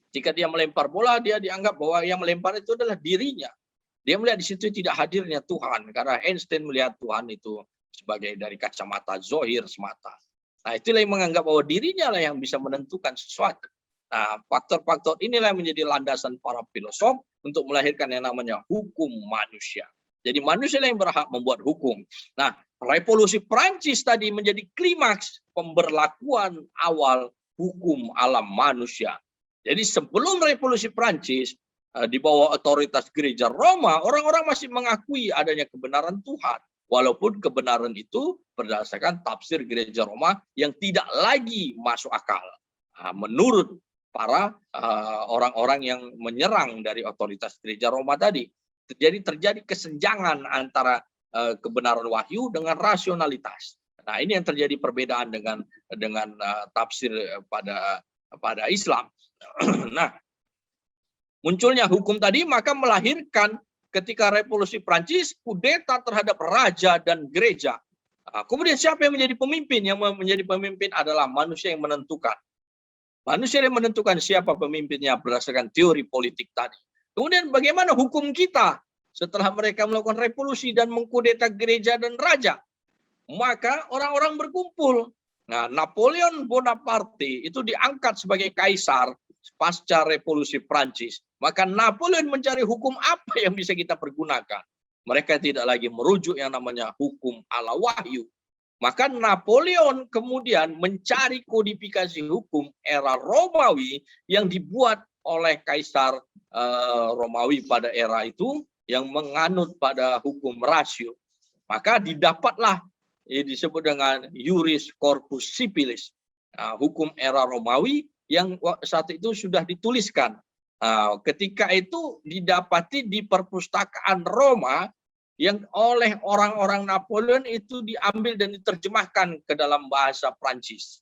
Jika dia melempar bola, dia dianggap bahwa yang melempar itu adalah dirinya. Dia melihat di situ tidak hadirnya Tuhan. Karena Einstein melihat Tuhan itu sebagai dari kacamata zohir semata. Itulah yang menganggap bahwa dirinya lah yang bisa menentukan sesuatu. Faktor-faktor inilah yang menjadi landasan para filosof untuk melahirkan yang namanya hukum manusia. Jadi manusia lah yang berhak membuat hukum. Revolusi Prancis tadi menjadi klimaks pemberlakuan awal hukum alam manusia. Jadi sebelum revolusi Prancis di bawah otoritas gereja Roma, orang-orang masih mengakui adanya kebenaran Tuhan. Walaupun kebenaran itu berdasarkan tafsir gereja Roma yang tidak lagi masuk akal. Menurut para orang-orang yang menyerang dari otoritas gereja Roma tadi. Terjadi kesenjangan antara kebenaran wahyu dengan rasionalitas. Ini yang terjadi perbedaan dengan tafsir pada Islam. Munculnya hukum tadi maka melahirkan ketika revolusi Prancis kudeta terhadap raja dan gereja. Kemudian siapa yang menjadi pemimpin? Yang menjadi pemimpin adalah manusia yang menentukan. Manusia yang menentukan siapa pemimpinnya berdasarkan teori politik tadi. Kemudian bagaimana hukum kita setelah mereka melakukan revolusi dan mengkudeta gereja dan raja? Maka orang-orang berkumpul. Napoleon Bonaparte itu diangkat sebagai kaisar pasca revolusi Prancis. Maka Napoleon mencari hukum apa yang bisa kita pergunakan. Mereka tidak lagi merujuk yang namanya hukum ala wahyu. Maka Napoleon kemudian mencari kodifikasi hukum era Romawi yang dibuat oleh kaisar Romawi pada era itu yang menganut pada hukum rasio. Maka didapatlah disebut dengan Iuris Corpus Civilis, hukum era Romawi yang saat itu sudah dituliskan. Ketika itu didapati di perpustakaan Roma yang oleh orang-orang Napoleon itu diambil dan diterjemahkan ke dalam bahasa Prancis.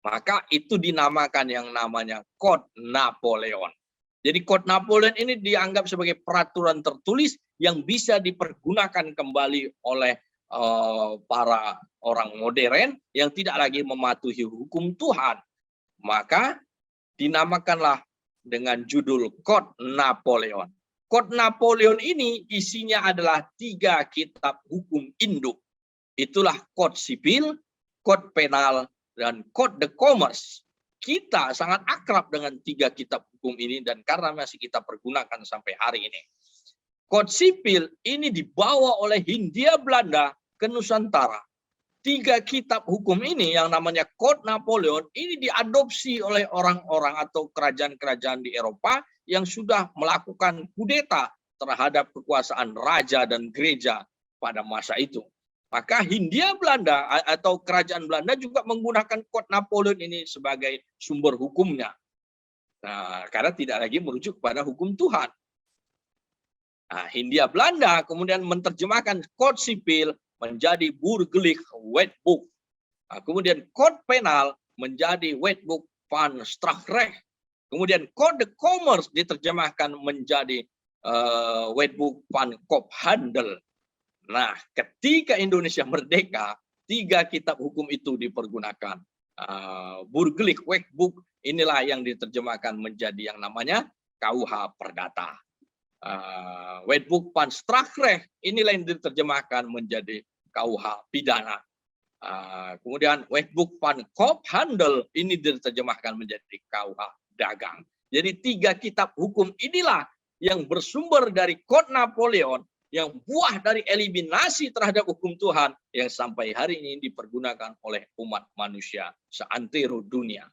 Maka itu dinamakan yang namanya Code Napoleon. Jadi Code Napoleon ini dianggap sebagai peraturan tertulis yang bisa dipergunakan kembali oleh para orang modern yang tidak lagi mematuhi hukum Tuhan. Maka dinamakanlah dengan judul Code Napoleon. Code Napoleon ini isinya adalah 3 kitab hukum induk. Itulah Code Sipil, Code Penal, dan Code de Commerce. Kita sangat akrab dengan 3 kitab hukum ini dan karena masih kita pergunakan sampai hari ini. Code Sipil ini dibawa oleh Hindia Belanda ke Nusantara. 3 kitab hukum ini yang namanya Code Napoleon ini diadopsi oleh orang-orang atau kerajaan-kerajaan di Eropa yang sudah melakukan kudeta terhadap kekuasaan raja dan gereja pada masa itu. Maka Hindia Belanda atau kerajaan Belanda juga menggunakan Code Napoleon ini sebagai sumber hukumnya. Nah, karena tidak lagi merujuk kepada hukum Tuhan. Nah, Hindia Belanda kemudian menerjemahkan kode sipil menjadi Burgerlijk Wetboek. Nah, kemudian kode penal menjadi Wetboek van Strafrecht. Kemudian kode commerce diterjemahkan menjadi Wetboek van Koophandel. Nah, ketika Indonesia merdeka, 3 kitab hukum itu dipergunakan. Burgerlijk Wetboek inilah yang diterjemahkan menjadi yang namanya KUH Perdata. Wetboek van Strafrecht inilah yang diterjemahkan menjadi KUH Pidana. Kemudian Wetboek van Koophandel ini diterjemahkan menjadi KUH Dagang. Jadi 3 kitab hukum inilah yang bersumber dari Kode Napoleon, yang buah dari eliminasi terhadap hukum Tuhan yang sampai hari ini dipergunakan oleh umat manusia seantero dunia.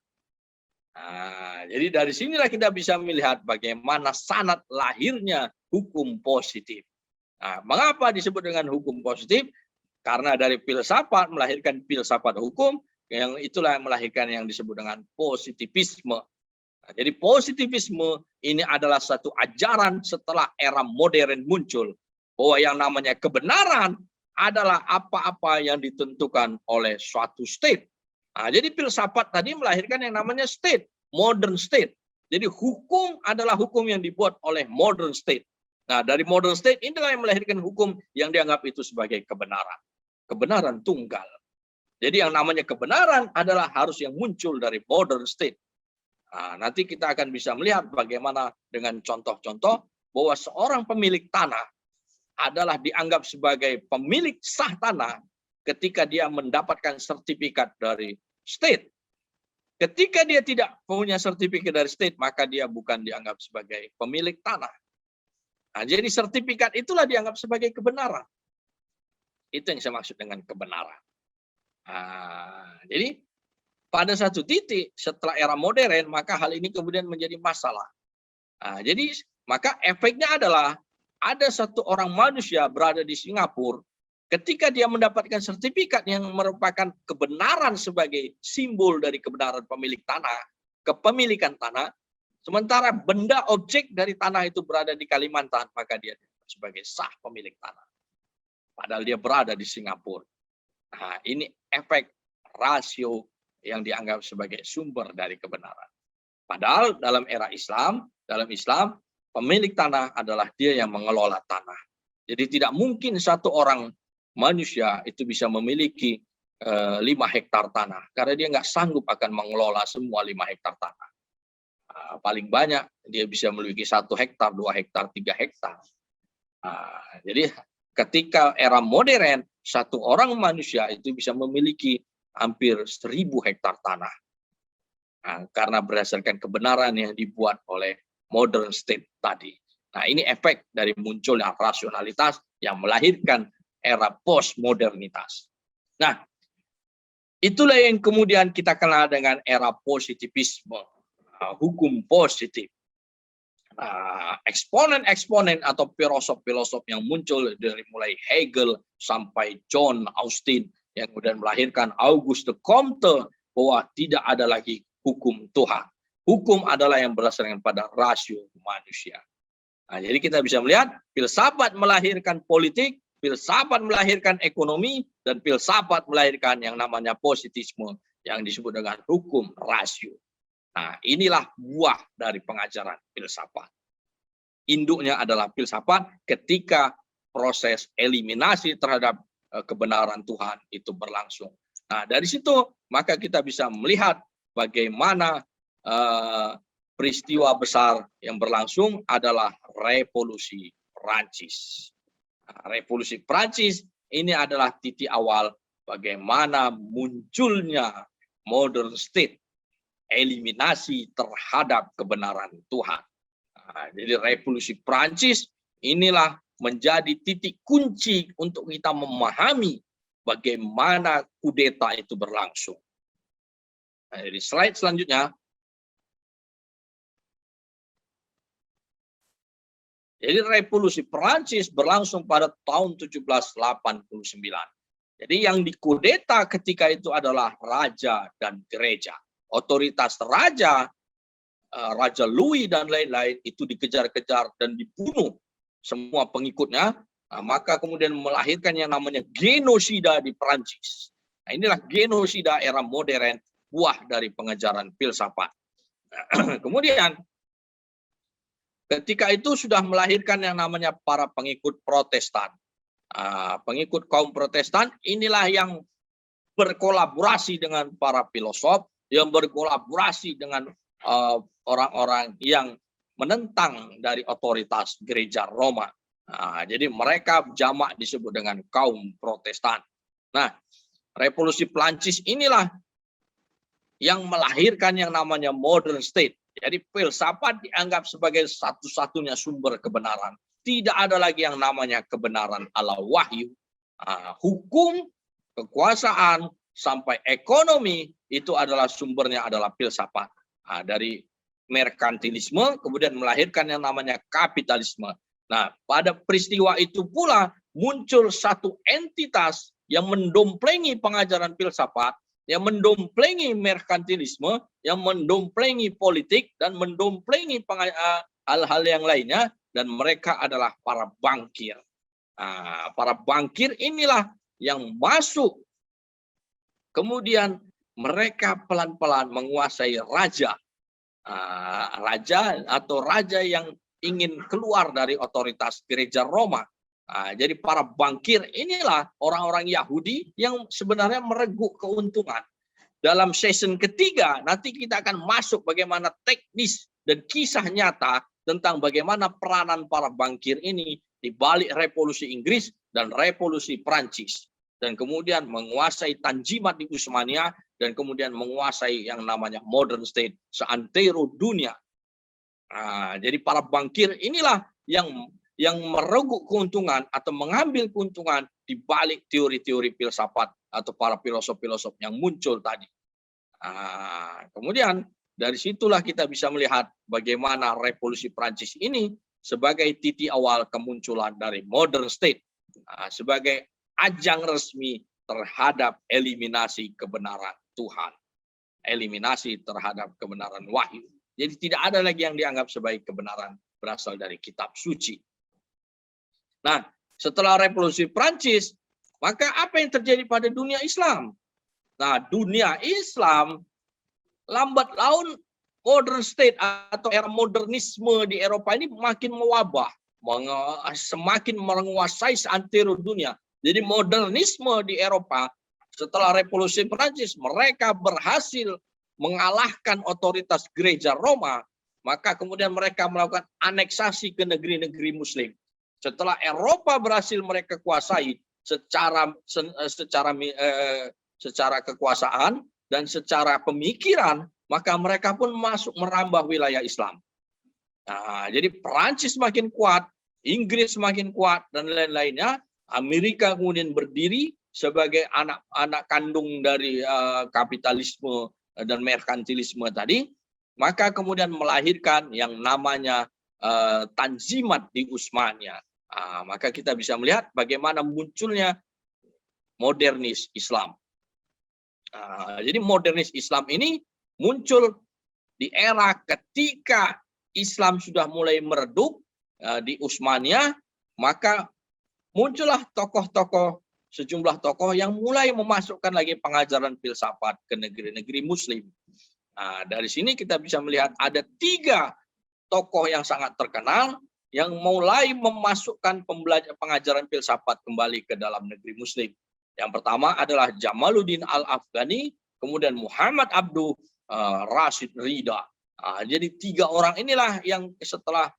Jadi dari sinilah kita bisa melihat bagaimana sanad lahirnya hukum positif. Mengapa disebut dengan hukum positif? Karena dari filsafat melahirkan filsafat hukum, yang itulah yang melahirkan yang disebut dengan positivisme. Jadi positivisme ini adalah satu ajaran setelah era modern muncul, bahwa yang namanya kebenaran adalah apa-apa yang ditentukan oleh suatu state. Jadi filsafat tadi melahirkan yang namanya state, modern state. Jadi hukum adalah hukum yang dibuat oleh modern state. Nah, dari modern state inilah yang melahirkan hukum yang dianggap itu sebagai kebenaran. Kebenaran tunggal. Jadi yang namanya kebenaran adalah harus yang muncul dari modern state. Nanti kita akan bisa melihat bagaimana dengan contoh-contoh bahwa seorang pemilik tanah adalah dianggap sebagai pemilik sah tanah ketika dia mendapatkan sertifikat dari state. Ketika dia tidak punya sertifikat dari state, maka dia bukan dianggap sebagai pemilik tanah. Jadi sertifikat itulah dianggap sebagai kebenaran. Itu yang saya maksud dengan kebenaran. Jadi pada satu titik setelah era modern, maka hal ini kemudian menjadi masalah. Jadi maka efeknya adalah ada satu orang manusia berada di Singapura, ketika dia mendapatkan sertifikat yang merupakan kebenaran sebagai simbol dari kebenaran pemilik tanah, kepemilikan tanah, sementara benda objek dari tanah itu berada di Kalimantan, maka dia sebagai sah pemilik tanah. Padahal dia berada di Singapura. Ini efek rasio yang dianggap sebagai sumber dari kebenaran. Padahal dalam era Islam, pemilik tanah adalah dia yang mengelola tanah. Jadi tidak mungkin satu orang manusia itu bisa memiliki 5 hektar tanah, karena dia nggak sanggup akan mengelola semua 5 hektar tanah. Paling banyak dia bisa memiliki 1 hektar, 2 hektar, 3 hektar. Jadi ketika era modern, satu orang manusia itu bisa memiliki hampir 1000 hektar tanah. Karena berdasarkan kebenaran yang dibuat oleh modern state tadi. Ini efek dari munculnya rasionalitas yang melahirkan era postmodernitas. Itulah yang kemudian kita kenal dengan era positivisme, hukum positif. Eksponen-eksponen atau filosof-filosof yang muncul dari mulai Hegel sampai John Austin yang kemudian melahirkan Auguste Comte, bahwa tidak ada lagi hukum Tuhan. Hukum adalah yang berdasarkan pada rasio manusia. Jadi kita bisa melihat filsafat melahirkan politik, filsafat melahirkan ekonomi, dan filsafat melahirkan yang namanya positivisme yang disebut dengan hukum rasio. Inilah buah dari pengajaran filsafat. Induknya adalah filsafat ketika proses eliminasi terhadap kebenaran Tuhan itu berlangsung. Dari situ maka kita bisa melihat bagaimana peristiwa besar yang berlangsung adalah revolusi Prancis. Revolusi Prancis ini adalah titik awal bagaimana munculnya modern state, eliminasi terhadap kebenaran Tuhan. Jadi revolusi Prancis inilah menjadi titik kunci untuk kita memahami bagaimana kudeta itu berlangsung. Di slide selanjutnya. Jadi revolusi Prancis berlangsung pada tahun 1789. Jadi yang dikudeta ketika itu adalah raja dan gereja. Otoritas raja Raja Louis dan lain-lain itu dikejar-kejar dan dibunuh semua pengikutnya, maka kemudian melahirkan yang namanya genosida di Perancis. Nah, inilah genosida era modern, buah dari pengejaran filsafat. Kemudian ketika itu sudah melahirkan yang namanya para pengikut Protestan. Pengikut kaum Protestan inilah yang berkolaborasi dengan para filosof, yang berkolaborasi dengan orang-orang yang menentang dari otoritas gereja Roma. Jadi mereka jamak disebut dengan kaum Protestan. Nah, revolusi Prancis inilah yang melahirkan yang namanya modern state. Jadi filsafat dianggap sebagai satu-satunya sumber kebenaran. Tidak ada lagi yang namanya kebenaran ala wahyu. Hukum, kekuasaan, sampai ekonomi itu adalah sumbernya adalah filsafat. Dari merkantilisme kemudian melahirkan yang namanya kapitalisme. Nah, pada peristiwa itu pula muncul satu entitas yang mendomplengi pengajaran filsafat, yang mendomplengi merkantilisme, yang mendomplengi politik, dan mendomplengi hal-hal yang lainnya, dan mereka adalah para bankir. Para bankir inilah yang masuk, kemudian mereka pelan-pelan menguasai raja. Raja yang ingin keluar dari otoritas gereja Roma. Jadi para bankir inilah orang-orang Yahudi yang sebenarnya mereguk keuntungan. Dalam season ketiga nanti kita akan masuk bagaimana teknis dan kisah nyata tentang bagaimana peranan para bankir ini di balik revolusi Inggris dan revolusi Prancis. Dan kemudian menguasai Tanzimat di Utsmania dan kemudian menguasai yang namanya modern state seantero dunia. Jadi para bankir inilah yang mereguk keuntungan atau mengambil keuntungan di balik teori-teori filsafat atau para filosof-filosof yang muncul tadi. Kemudian dari situlah kita bisa melihat bagaimana revolusi Prancis ini sebagai titik awal kemunculan dari modern state, sebagai ajang resmi terhadap eliminasi kebenaran Tuhan, eliminasi terhadap kebenaran wahyu. Jadi tidak ada lagi yang dianggap sebagai kebenaran berasal dari kitab suci. Nah, setelah revolusi Prancis, maka apa yang terjadi pada dunia Islam? Nah, dunia Islam lambat laun modern state atau era modernisme di Eropa ini makin mewabah, semakin menguasai seantero dunia. Jadi modernisme di Eropa setelah revolusi Prancis, mereka berhasil mengalahkan otoritas gereja Roma, maka kemudian mereka melakukan aneksasi ke negeri-negeri Muslim. Setelah Eropa berhasil mereka kuasai secara kekuasaan dan secara pemikiran, maka mereka pun masuk merambah wilayah Islam. Jadi Perancis makin kuat, Inggris makin kuat, dan lain-lainnya. Amerika kemudian berdiri sebagai anak kandung dari kapitalisme dan merkantilisme tadi, maka kemudian melahirkan yang namanya Tanzimat di Utsmania. Maka kita bisa melihat bagaimana munculnya modernis Islam. Jadi modernis Islam ini muncul di era ketika Islam sudah mulai meredup di Utsmania, maka muncullah sejumlah tokoh yang mulai memasukkan lagi pengajaran filsafat ke negeri-negeri Muslim. Dari sini kita bisa melihat ada 3 tokoh yang sangat terkenal yang mulai memasukkan pengajaran filsafat kembali ke dalam negeri Muslim. Yang pertama adalah Jamaluddin Al-Afghani, kemudian Muhammad Abduh Rashid Ridha. Jadi 3 orang inilah yang setelah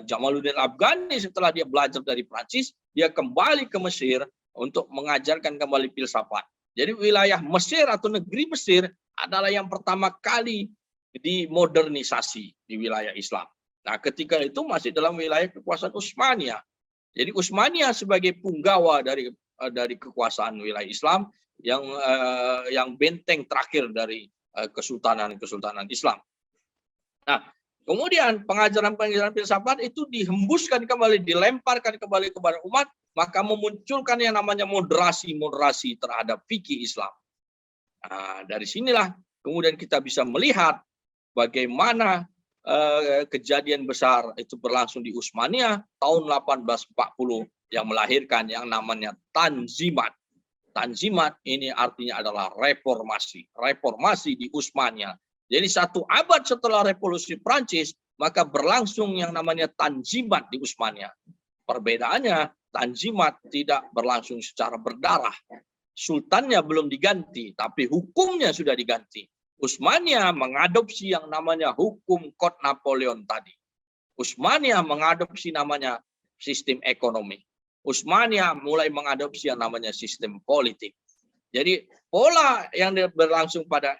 Jamaluddin Al-Afghani, setelah dia belajar dari Prancis, dia kembali ke Mesir untuk mengajarkan kembali filsafat. Jadi wilayah Mesir atau negeri Mesir adalah yang pertama kali dimodernisasi di wilayah Islam. Nah, ketika itu masih dalam wilayah kekuasaan Utsmania. Jadi Utsmania sebagai punggawa dari kekuasaan wilayah Islam yang benteng terakhir dari kesultanan Islam. Nah, kemudian pengajaran-pengajaran filsafat itu dihembuskan kembali, dilemparkan kembali kepada umat, maka memunculkan yang namanya moderasi terhadap fikih Islam. Dari sinilah kemudian kita bisa melihat bagaimana kejadian besar itu berlangsung di Utsmaniyah tahun 1840 yang melahirkan yang namanya Tanzimat. Tanzimat ini artinya adalah reformasi. Reformasi di Utsmaniyah. Jadi 1 abad setelah revolusi Prancis, maka berlangsung yang namanya Tanzimat di Utsmaniyah. Perbedaannya, Tanzimat tidak berlangsung secara berdarah. Sultannya belum diganti, tapi hukumnya sudah diganti. Utsmaniyah mengadopsi yang namanya hukum Kod Napoleon tadi. Utsmaniyah mengadopsi namanya sistem ekonomi. Utsmaniyah mulai mengadopsi yang namanya sistem politik. Jadi pola yang berlangsung pada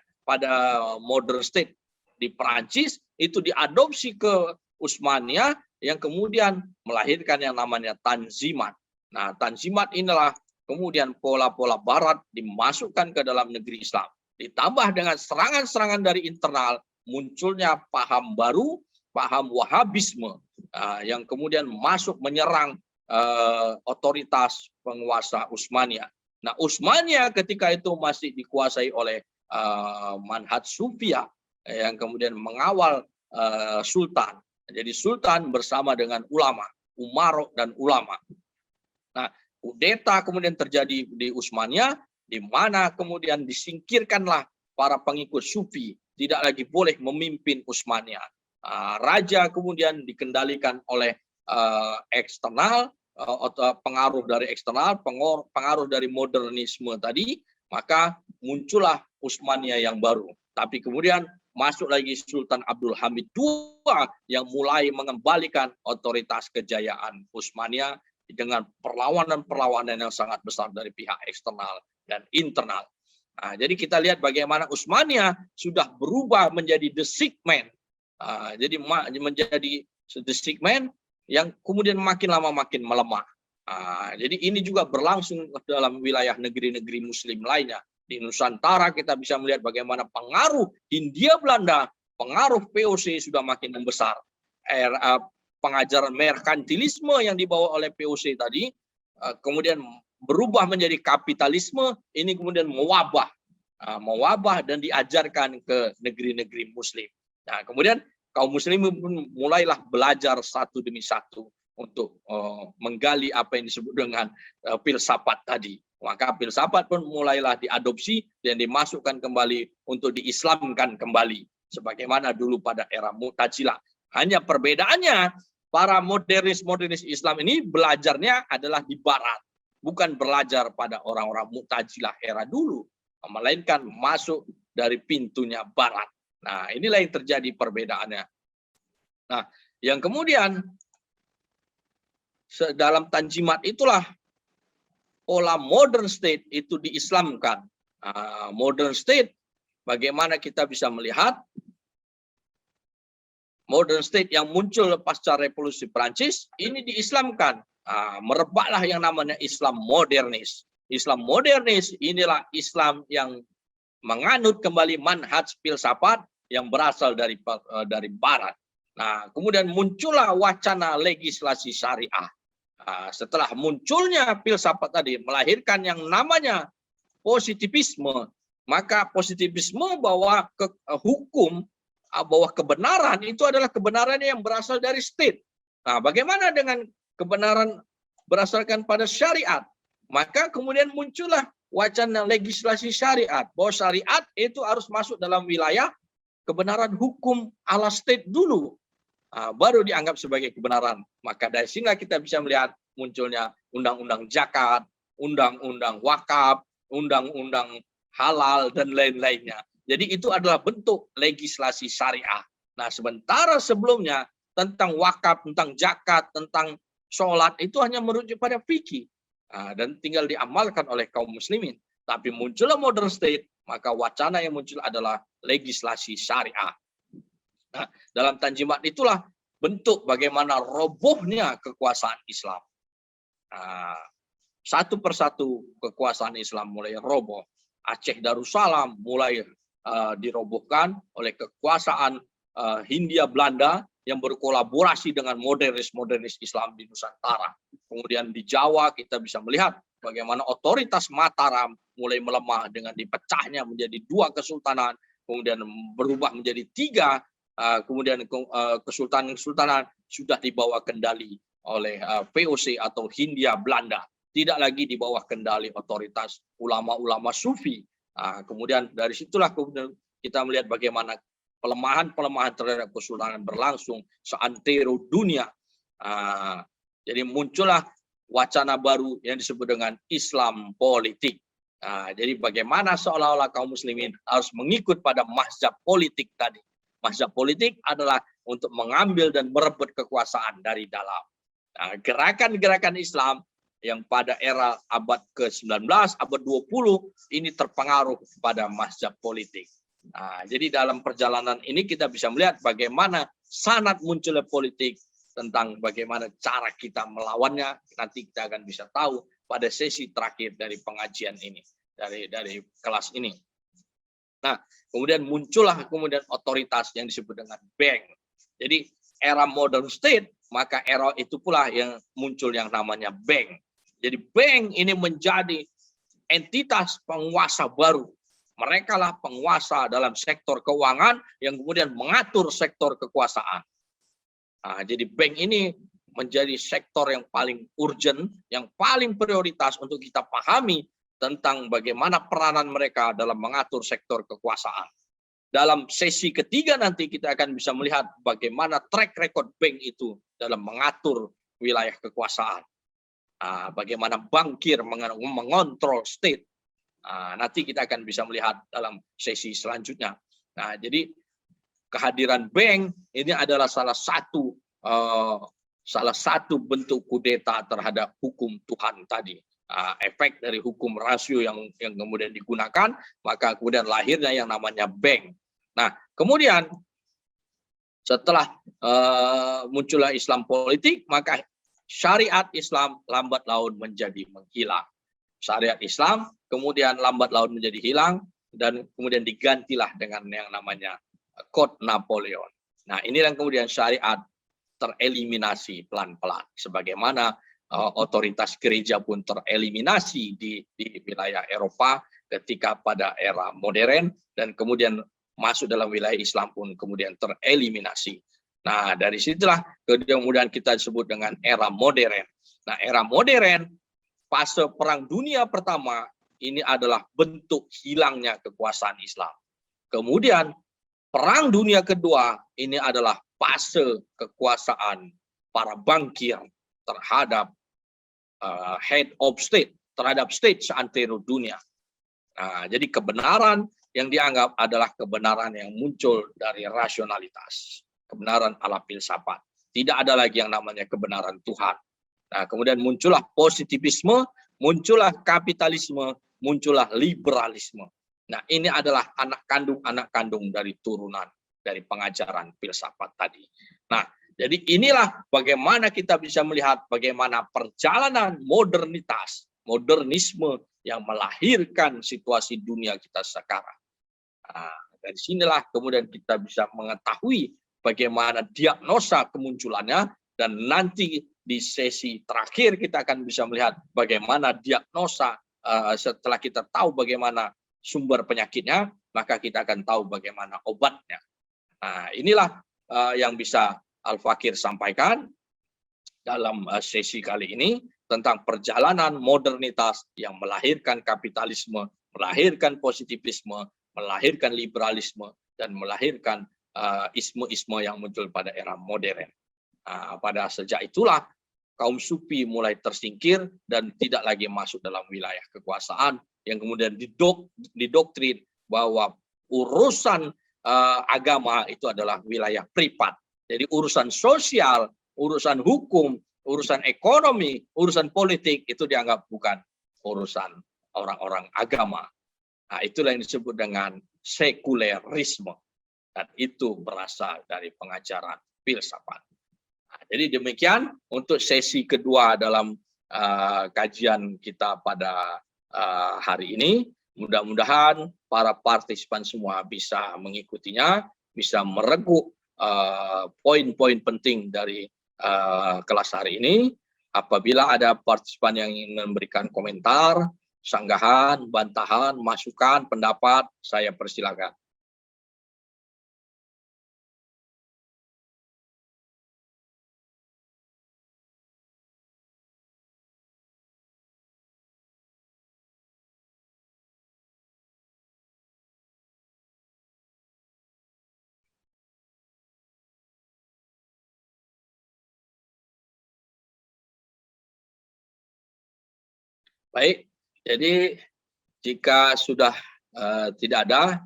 modern state di Perancis itu diadopsi ke Utsmaniyah yang kemudian melahirkan yang namanya Tanzimat. Nah, Tanzimat inilah kemudian pola-pola barat dimasukkan ke dalam negeri Islam. Ditambah dengan serangan-serangan dari internal, munculnya paham baru, paham Wahabisme, yang kemudian masuk menyerang otoritas penguasa Utsmaniyah. Nah, Utsmaniyah ketika itu masih dikuasai oleh manhaj Sufiyah yang kemudian mengawal sultan. Jadi sultan bersama dengan ulama, umarok dan ulama. Nah, kudeta kemudian terjadi di Utsmaniyah, di mana kemudian disingkirkanlah para pengikut Sufi, tidak lagi boleh memimpin Utsmaniyah. Raja kemudian dikendalikan oleh eksternal, pengaruh dari eksternal, pengaruh dari modernisme tadi, maka muncullah Utsmaniyah yang baru. Tapi kemudian masuk lagi Sultan Abdul Hamid II yang mulai mengembalikan otoritas kejayaan Utsmaniyah dengan perlawanan-perlawanan yang sangat besar dari pihak eksternal dan internal. Nah, jadi kita lihat bagaimana Utsmaniyah sudah berubah menjadi the sick man. Jadi menjadi the sick man yang kemudian makin lama makin melemah. Jadi ini juga berlangsung dalam wilayah negeri-negeri Muslim lainnya. Di Nusantara kita bisa melihat bagaimana pengaruh Hindia Belanda, pengaruh VOC sudah makin membesar. Pengajaran merkantilisme yang dibawa oleh VOC tadi, kemudian berubah menjadi kapitalisme, ini kemudian mewabah dan diajarkan ke negeri-negeri Muslim. Nah, kemudian kaum Muslimin pun mulailah belajar satu demi satu untuk menggali apa yang disebut dengan filsafat tadi. Maka filsafat pun mulailah diadopsi dan dimasukkan kembali untuk diislamkan kembali. Sebagaimana dulu pada era Mu'tazilah. Hanya perbedaannya, para modernis Islam ini belajarnya adalah di barat. Bukan belajar pada orang-orang Mu'tazilah era dulu. Melainkan masuk dari pintunya barat. Nah, inilah yang terjadi perbedaannya. Nah, yang kemudian dalam Tanzimat itulah pola modern state itu diislamkan. Modern state, bagaimana kita bisa melihat modern state yang muncul pasca revolusi Prancis, ini diislamkan. Merebaklah yang namanya Islam modernis. Islam modernis inilah Islam yang menganut kembali manhaj filsafat yang berasal dari barat. Nah, kemudian muncullah wacana legislasi syariah. Setelah munculnya filsafat tadi melahirkan yang namanya positivisme, maka positivisme bahwa hukum, bahwa kebenaran itu adalah kebenaran yang berasal dari state. Nah, bagaimana dengan kebenaran berdasarkan pada syariat? Maka kemudian muncullah wacana legislasi syariat, bahwa syariat itu harus masuk dalam wilayah kebenaran hukum ala state dulu. Baru dianggap sebagai kebenaran. Maka dari sini kita bisa melihat munculnya undang-undang zakat, undang-undang wakaf, undang-undang halal, dan lain-lainnya. Jadi itu adalah bentuk legislasi syariah. Nah, sementara sebelumnya tentang wakaf, tentang zakat, tentang sholat, itu hanya merujuk pada fikih. Dan tinggal diamalkan oleh kaum muslimin. Tapi muncullah modern state, maka wacana yang muncul adalah legislasi syariah. Nah, dalam Tanzimat itulah bentuk bagaimana robohnya kekuasaan Islam. Satu persatu kekuasaan Islam mulai roboh. Aceh Darussalam mulai dirobohkan oleh kekuasaan Hindia Belanda yang berkolaborasi dengan modernis Islam di Nusantara. Kemudian di Jawa kita bisa melihat bagaimana otoritas Mataram mulai melemah dengan dipecahnya menjadi 2 kesultanan. kemudian berubah menjadi 3, kemudian kesultanan sudah di bawah kendali oleh VOC atau Hindia Belanda, tidak lagi di bawah kendali otoritas ulama-ulama sufi. Kemudian dari situlah kemudian kita melihat bagaimana pelemahan terhadap kesultanan berlangsung seantero dunia. Jadi muncullah wacana baru yang disebut dengan Islam politik. Jadi bagaimana seolah-olah kaum muslimin harus mengikut pada mazhab politik tadi. Mazhab politik adalah untuk mengambil dan merebut kekuasaan dari dalam. Gerakan-gerakan Islam yang pada era abad ke-19, abad 20 ini terpengaruh pada mazhab politik. Jadi dalam perjalanan ini kita bisa melihat bagaimana sanad munculnya politik, tentang bagaimana cara kita melawannya. Nanti kita akan bisa tahu pada sesi terakhir dari pengajian ini, dari kelas ini. Nah, kemudian muncullah otoritas yang disebut dengan bank. Jadi era modern state, maka era itu pula yang muncul yang namanya bank. Jadi bank ini menjadi entitas penguasa baru. Mereka lah penguasa dalam sektor keuangan yang kemudian mengatur sektor kekuasaan. Jadi bank ini menjadi sektor yang paling urgent, yang paling prioritas untuk kita pahami tentang bagaimana peranan mereka dalam mengatur sektor kekuasaan. Dalam sesi ketiga nanti kita akan bisa melihat bagaimana track record bank itu dalam mengatur wilayah kekuasaan. Bagaimana bankir mengontrol state. Nanti kita akan bisa melihat dalam sesi selanjutnya. Jadi kehadiran bank ini adalah salah satu bentuk kudeta terhadap hukum Tuhan tadi. Efek dari hukum rasio yang kemudian digunakan, maka kemudian lahirnya yang namanya bank. Nah, kemudian setelah munculnya Islam politik, maka syariat Islam lambat laun menjadi menghilang. Syariat Islam kemudian lambat laun menjadi hilang dan kemudian digantilah dengan yang namanya Kode Napoleon. Nah, inilah kemudian syariat tereliminasi pelan-pelan. Sebagaimana otoritas gereja pun tereliminasi di wilayah Eropa ketika pada era modern, dan kemudian masuk dalam wilayah Islam pun kemudian tereliminasi. Nah, dari situlah kemudian kita sebut dengan era modern. Nah, era modern, fase Perang Dunia Pertama, ini adalah bentuk hilangnya kekuasaan Islam. Kemudian Perang Dunia Kedua ini adalah fase kekuasaan para bankir terhadap head of state, terhadap state seantero dunia. Jadi kebenaran yang dianggap adalah kebenaran yang muncul dari rasionalitas, kebenaran ala filsafat. Tidak ada lagi yang namanya kebenaran Tuhan. Nah, kemudian muncullah positivisme, muncullah kapitalisme, muncullah liberalisme. Nah, ini adalah anak kandung dari turunan dari pengajaran filsafat tadi. Nah, jadi inilah bagaimana kita bisa melihat bagaimana perjalanan modernisme yang melahirkan situasi dunia kita sekarang. Dari sinilah kemudian kita bisa mengetahui bagaimana diagnosa kemunculannya, dan nanti di sesi terakhir kita akan bisa melihat bagaimana diagnosa setelah kita tahu bagaimana sumber penyakitnya, maka kita akan tahu bagaimana obatnya. Nah, inilah yang bisa Al-Fakir sampaikan dalam sesi kali ini tentang perjalanan modernitas yang melahirkan kapitalisme, melahirkan positivisme, melahirkan liberalisme, dan melahirkan isme-isme yang muncul pada era modern. Pada sejak itulah kaum sufi mulai tersingkir dan tidak lagi masuk dalam wilayah kekuasaan, yang kemudian didoktrin bahwa urusan agama itu adalah wilayah privat. Jadi urusan sosial, urusan hukum, urusan ekonomi, urusan politik itu dianggap bukan urusan orang-orang agama. Nah, itulah yang disebut dengan sekulerisme. Dan itu berasal dari pengajaran filsafat. Nah, jadi demikian untuk sesi kedua dalam kajian kita pada hari ini. Mudah-mudahan para partisipan semua bisa mengikutinya, bisa mereguk poin-poin penting dari kelas hari ini. Apabila ada partisipan yang ingin memberikan komentar, sanggahan, bantahan, masukan, pendapat, saya persilakan. Baik, jadi jika sudah tidak ada,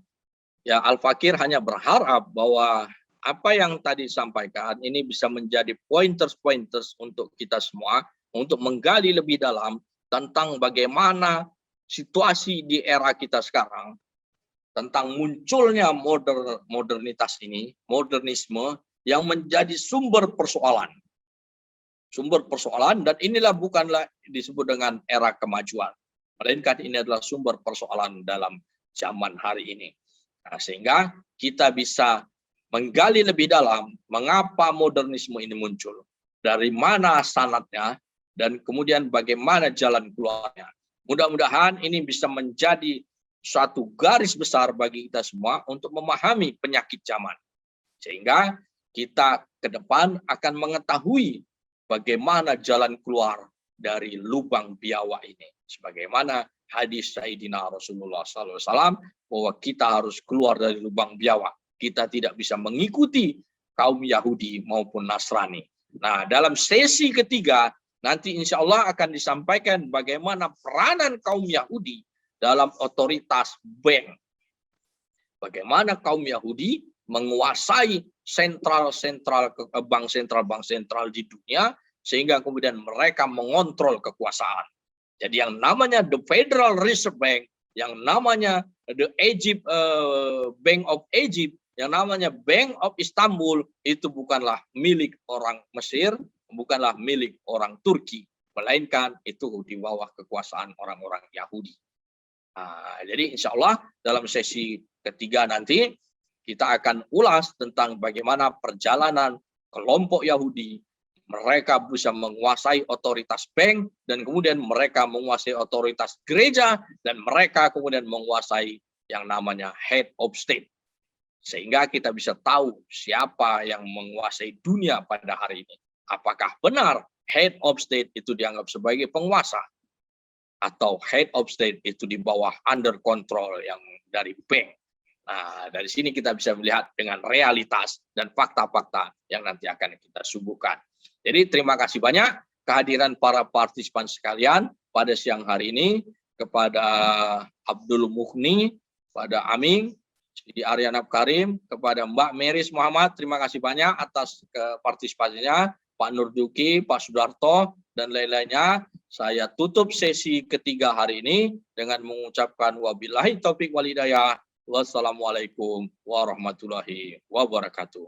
ya Al-Fakir hanya berharap bahwa apa yang tadi disampaikan ini bisa menjadi pointers-pointers untuk kita semua, untuk menggali lebih dalam tentang bagaimana situasi di era kita sekarang, tentang munculnya modernitas ini, modernisme yang menjadi sumber persoalan. Dan inilah bukanlah disebut dengan era kemajuan, melainkan ini adalah sumber persoalan dalam zaman hari ini. Nah, sehingga kita bisa menggali lebih dalam mengapa modernisme ini muncul, dari mana sanadnya, dan kemudian bagaimana jalan keluarnya. Mudah-mudahan ini bisa menjadi suatu garis besar bagi kita semua untuk memahami penyakit zaman. Sehingga kita ke depan akan mengetahui bagaimana jalan keluar dari lubang biawak ini. Sebagaimana hadis Sayyidina Rasulullah SAW, bahwa kita harus keluar dari lubang biawak. Kita tidak bisa mengikuti kaum Yahudi maupun Nasrani. Nah, dalam sesi ketiga, nanti insya Allah akan disampaikan bagaimana peranan kaum Yahudi dalam otoritas bank. Bagaimana kaum Yahudi menguasai bank sentral di dunia, sehingga kemudian mereka mengontrol kekuasaan. Jadi yang namanya the Federal Reserve Bank, yang namanya the Bank of Egypt, yang namanya Bank of Istanbul, itu bukanlah milik orang Mesir, bukanlah milik orang Turki, melainkan itu di bawah kekuasaan orang-orang Yahudi. Nah, jadi insya Allah dalam sesi ketiga nanti kita akan ulas tentang bagaimana perjalanan kelompok Yahudi. Mereka bisa menguasai otoritas bank, dan kemudian mereka menguasai otoritas gereja, dan mereka kemudian menguasai yang namanya head of state. Sehingga kita bisa tahu siapa yang menguasai dunia pada hari ini. Apakah benar head of state itu dianggap sebagai penguasa, atau head of state itu di bawah under control yang dari bank. Nah, dari sini kita bisa melihat dengan realitas dan fakta-fakta yang nanti akan kita suguhkan. Jadi terima kasih banyak kehadiran para partisipan sekalian pada siang hari ini, kepada Abdul Mukhni, pada Aming, di Aryana Karim, kepada Mbak Meris Muhammad, terima kasih banyak atas partisipasinya, Pak Nurduki, Pak Sudarto, dan lain-lainnya. Saya tutup sesi ketiga hari ini dengan mengucapkan wabillahi taufik wal hidayah. Wassalamualaikum warahmatullahi wabarakatuh.